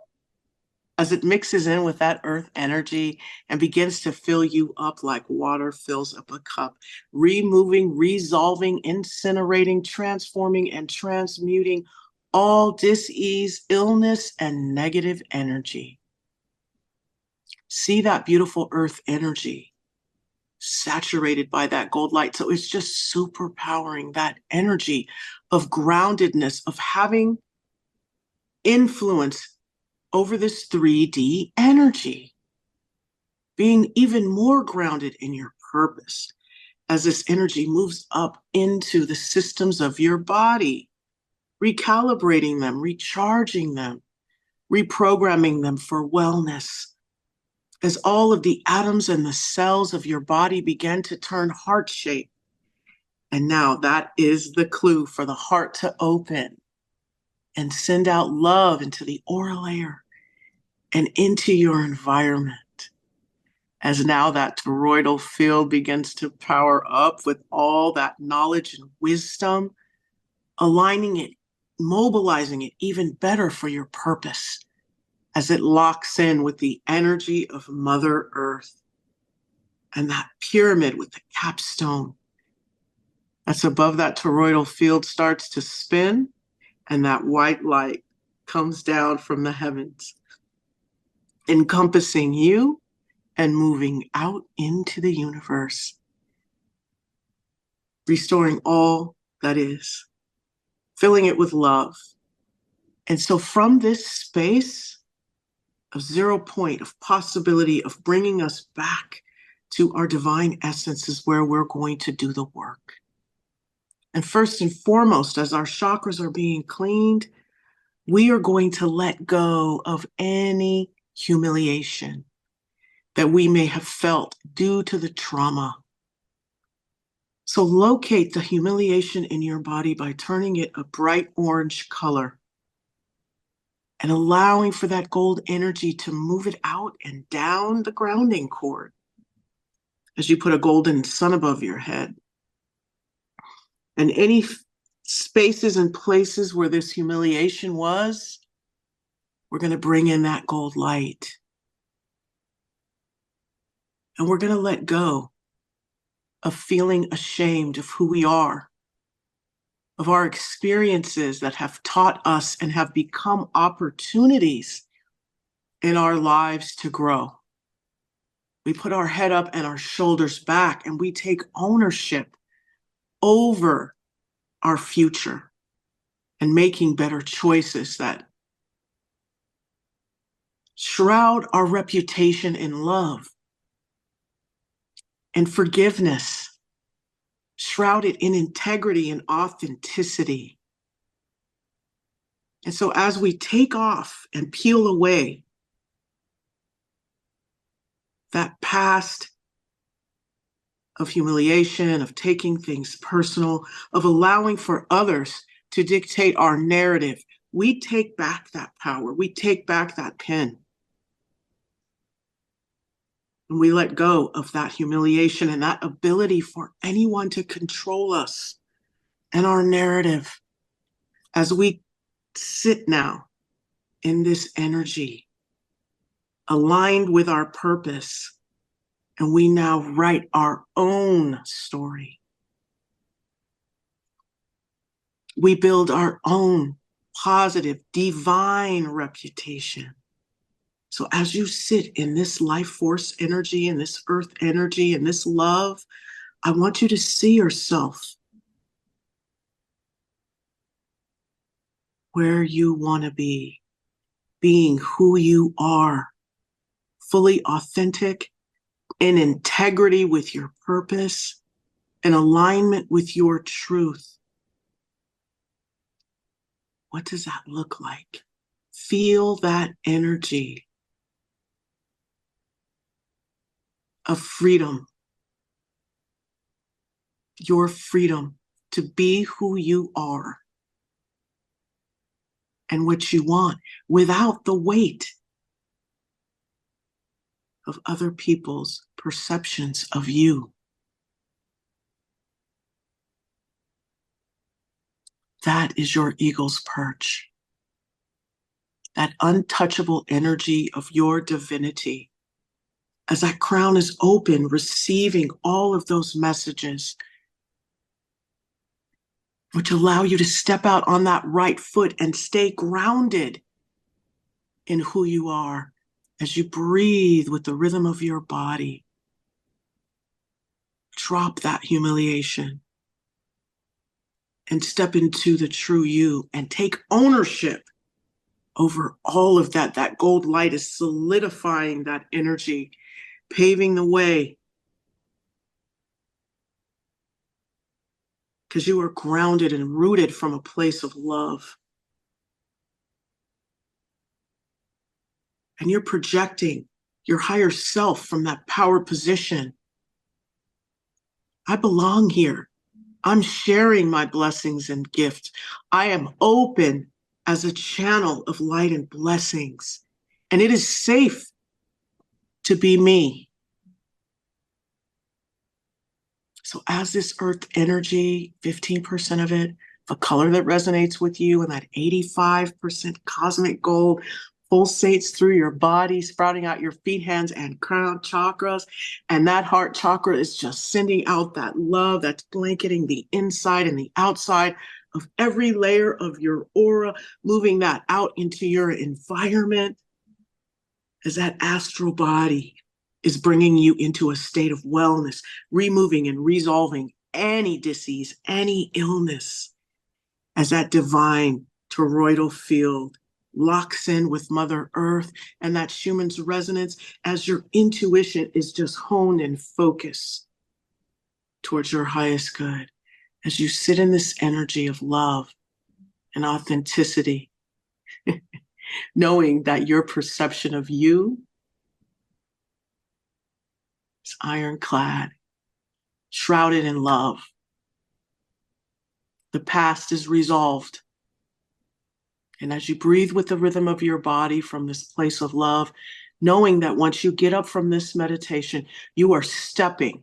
as it mixes in with that earth energy and begins to fill you up like water fills up a cup, removing, resolving, incinerating, transforming, and transmuting all dis-ease, illness, and negative energy. See that beautiful earth energy saturated by that gold light. So it's just super powering that energy of groundedness, of having influence over this 3D energy, being even more grounded in your purpose as this energy moves up into the systems of your body, recalibrating them, recharging them, reprogramming them for wellness, as all of the atoms and the cells of your body begin to turn heart-shaped. And now that is the clue for the heart to open and send out love into the aura layer and into your environment. As now that toroidal field begins to power up with all that knowledge and wisdom, aligning it, mobilizing it even better for your purpose, as it locks in with the energy of Mother Earth and that pyramid with the capstone that's above that toroidal field starts to spin, and that white light comes down from the heavens, encompassing you and moving out into the universe, restoring all that is, filling it with love. And so from this space of 0 point of possibility of bringing us back to our divine essence is where we're going to do the work. And first and foremost, as our chakras are being cleaned, we are going to let go of any humiliation that we may have felt due to the trauma. So locate the humiliation in your body by turning it a bright orange color and allowing for that gold energy to move it out and down the grounding cord as you put a golden sun above your head. And any spaces and places where this humiliation was, we're going to bring in that gold light. And we're going to let go of feeling ashamed of who we are, of our experiences that have taught us and have become opportunities in our lives to grow. We put our head up and our shoulders back, and we take ownership over our future and making better choices that shroud our reputation in love and forgiveness, shroud it in integrity and authenticity. And so as we take off and peel away that past of humiliation, of taking things personal, of allowing for others to dictate our narrative, we take back that power, we take back that pen. And we let go of that humiliation and that ability for anyone to control us and our narrative as we sit now in this energy, aligned with our purpose, and we now write our own story. We build our own positive, divine reputation. So as you sit in this life force energy, in this earth energy, in this love, I want you to see yourself where you want to be, being who you are, fully authentic, in integrity with your purpose, in alignment with your truth. What does that look like? Feel that energy of freedom, your freedom to be who you are and what you want without the weight of other people's perceptions of you. That is your eagle's perch. That untouchable energy of your divinity. As that crown is open, receiving all of those messages, which allow you to step out on that right foot and stay grounded in who you are as you breathe with the rhythm of your body. Drop that humiliation and step into the true you and take ownership over all of that. That gold light is solidifying that energy, paving the way. Because you are grounded and rooted from a place of love. And you're projecting your higher self from that power position. I belong here. I'm sharing my blessings and gifts. I am open as a channel of light and blessings. And it is safe to be me. So as this earth energy, 15% of it, the color that resonates with you, and that 85% cosmic gold pulsates through your body, sprouting out your feet, hands, and crown chakras. And that heart chakra is just sending out that love that's blanketing the inside and the outside of every layer of your aura, moving that out into your environment as that astral body is bringing you into a state of wellness, removing and resolving any disease, any illness, as that divine toroidal field locks in with Mother Earth and that Schumann's resonance as your intuition is just honed and focused towards your highest good. As you sit in this energy of love and authenticity, knowing that your perception of you is ironclad, shrouded in love, The past is resolved. And as you breathe with the rhythm of your body from this place of love, knowing that once you get up from this meditation, you are stepping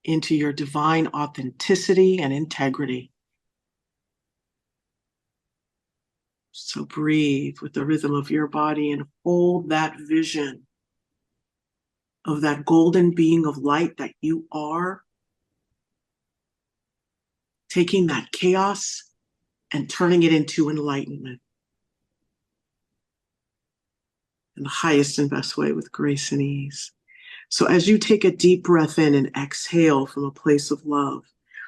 into your divine authenticity and integrity. So breathe with the rhythm of your body and hold that vision of that golden being of light that you are, taking that chaos and turning it into enlightenment in the highest and best way with grace and ease. So as you take a deep breath in and exhale from a place of love,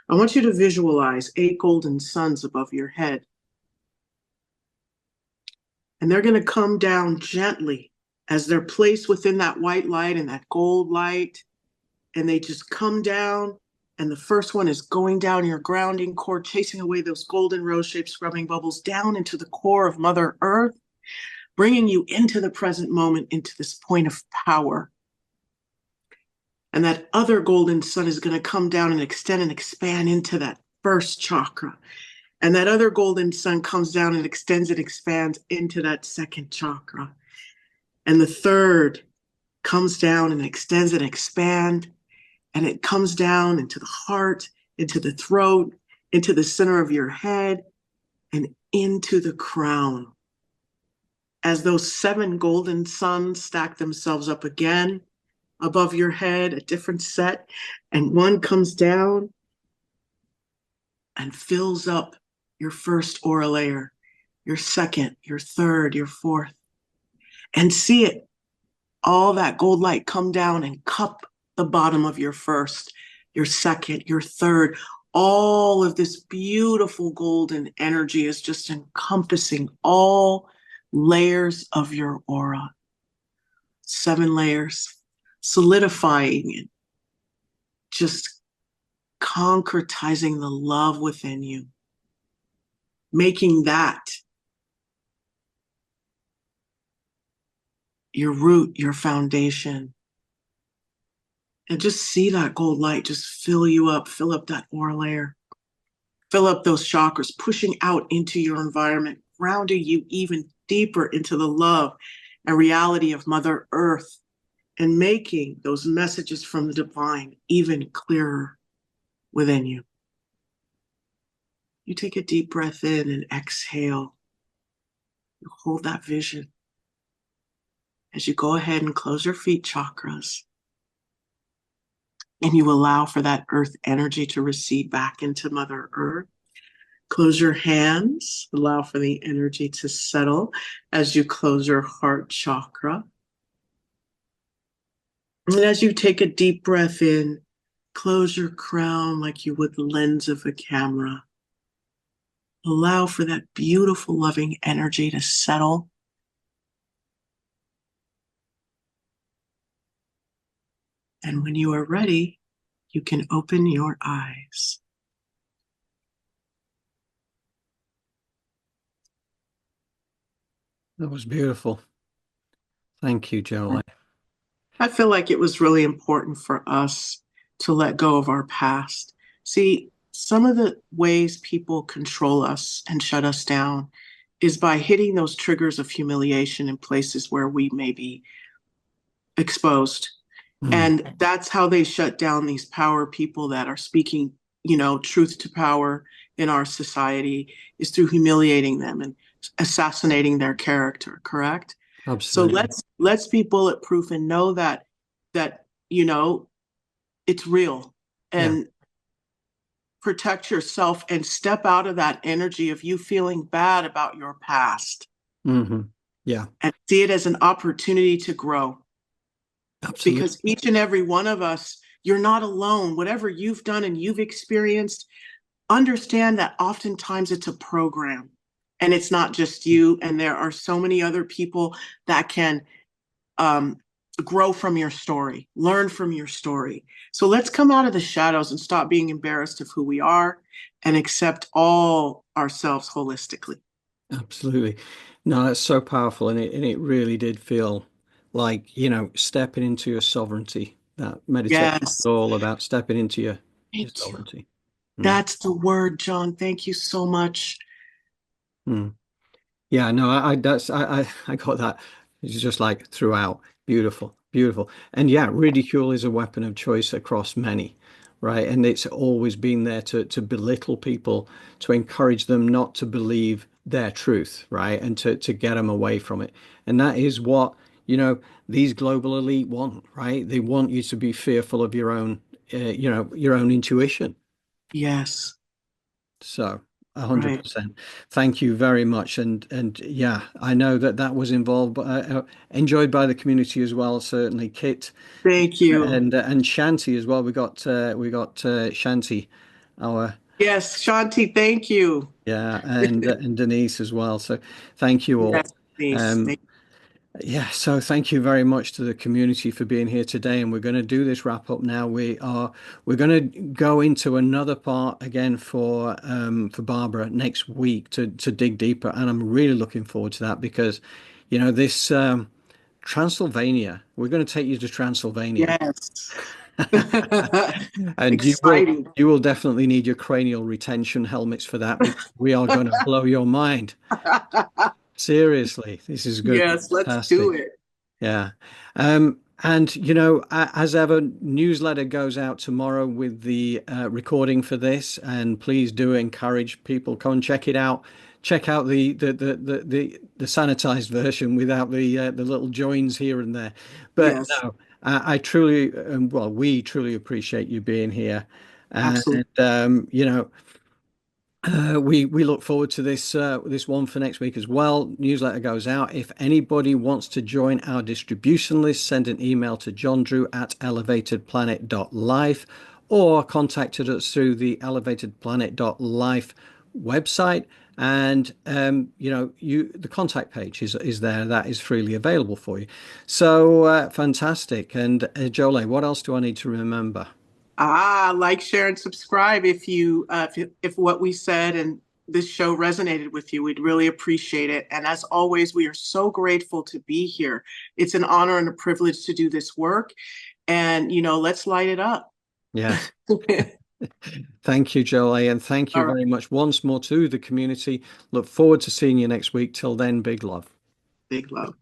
I want you to visualize 8 golden suns above your head. And they're going to come down gently as they're placed within that white light and that gold light. And they just come down. And the first one is going down your grounding cord, chasing away those golden rose-shaped scrubbing bubbles down into the core of Mother Earth, bringing you into the present moment, into this point of power. And that other golden sun is going to come down and extend and expand into that first chakra. And that other golden sun comes down and extends and expands into that second chakra. And the third comes down and extends and expands. And it comes down into the heart, into the throat, into the center of your head, and into the crown. As those 7 golden suns stack themselves up again above your head, a different set, and one comes down and fills up your first aura layer, your second, your third, your fourth, and see it, all that gold light come down and cup the bottom of your first, your second, your third. All of this beautiful golden energy is just encompassing all layers of your aura. 7 layers, solidifying it, just concretizing the love within you, making that your root, your foundation. And just see that gold light just fill you up, fill up that aura layer, fill up those chakras, pushing out into your environment, grounding you even deeper into the love and reality of Mother Earth, and making those messages from the divine even clearer within you. You take a deep breath in and exhale. You hold that vision. As you go ahead and close your feet chakras, and you allow for that earth energy to recede back into Mother Earth. Close your hands, allow for the energy to settle as you close your heart chakra. And as you take a deep breath in, close your crown like you would the lens of a camera. Allow for that beautiful, loving energy to settle. And when you are ready, you can open your eyes. That was beautiful. Thank you, Jolé. I feel like it was really important for us to let go of our past. See, some of the ways people control us and shut us down is by hitting those triggers of humiliation in places where we may be exposed. And that's how they shut down these power people that are speaking, truth to power in our society, is through humiliating them and assassinating their character, correct? Absolutely. So let's be bulletproof and know that it's real, and protect yourself and step out of that energy of you feeling bad about your past. Mm-hmm. Yeah. And see it as an opportunity to grow. Absolutely. Because each and every one of us, you're not alone. Whatever you've done and you've experienced, understand that oftentimes it's a program, and it's not just you. And there are so many other people that can grow from your story, learn from your story. So let's come out of the shadows and stop being embarrassed of who we are and accept all ourselves holistically. Absolutely. No, that's so powerful. And it really did feel like, stepping into your sovereignty. That meditation is Yes. all about stepping into your Thank you. sovereignty. Mm. That's the word, John. Thank you so much. Mm. Yeah, no, I got that. It's just like throughout. Beautiful, beautiful. And yeah, ridicule is a weapon of choice across many, right? And it's always been there to belittle people, to encourage them not to believe their truth, right? And to get them away from it. And that is what, these global elite want, right? They want you to be fearful of your own, your own intuition. Yes, So, right. 100%. Thank you very much. And yeah, I know that that was involved, but enjoyed by the community as well. Certainly, Kit Thank you. and Shanti as well. We got Shanti, our Yes, Shanti, thank you. yeah, and Denise as well. So, thank you all. Yes, Denise. Um, Yeah, so thank you very much to the community for being here today, and we're going to do this wrap up now. We're going to go into another part again for Barbara next week to dig deeper, and I'm really looking forward to that because, this Transylvania, we're going to take you to Transylvania, Yes. and you will Exciting. you will definitely need your cranial retention helmets for that because we are going to blow your mind. Seriously, this is going to be Yes, let's do fantastic. it. Yeah. And as ever, newsletter goes out tomorrow with the recording for this, and please do encourage people come and check it out. Check out the sanitized version without the little joins here and there. But Yes, no, I truly, well, we truly appreciate you being here, and absolutely. we look forward to this one for next week as well. Newsletter goes out. If anybody wants to join our distribution list, send an email to johndrew@elevatedplanet.life or contacted us through the elevatedplanet.life website. And the contact page is there. That is freely available for you. So fantastic. And Jolé, what else do I need to remember? Like, share, and subscribe if what we said and this show resonated with you. We'd really appreciate it. And as always, we are so grateful to be here. It's an honor and a privilege to do this work. And, let's light it up. Yes. Thank you, Jolé, and thank you All right. very much once more to the community. Look forward to seeing you next week. Till then, big love. Big love.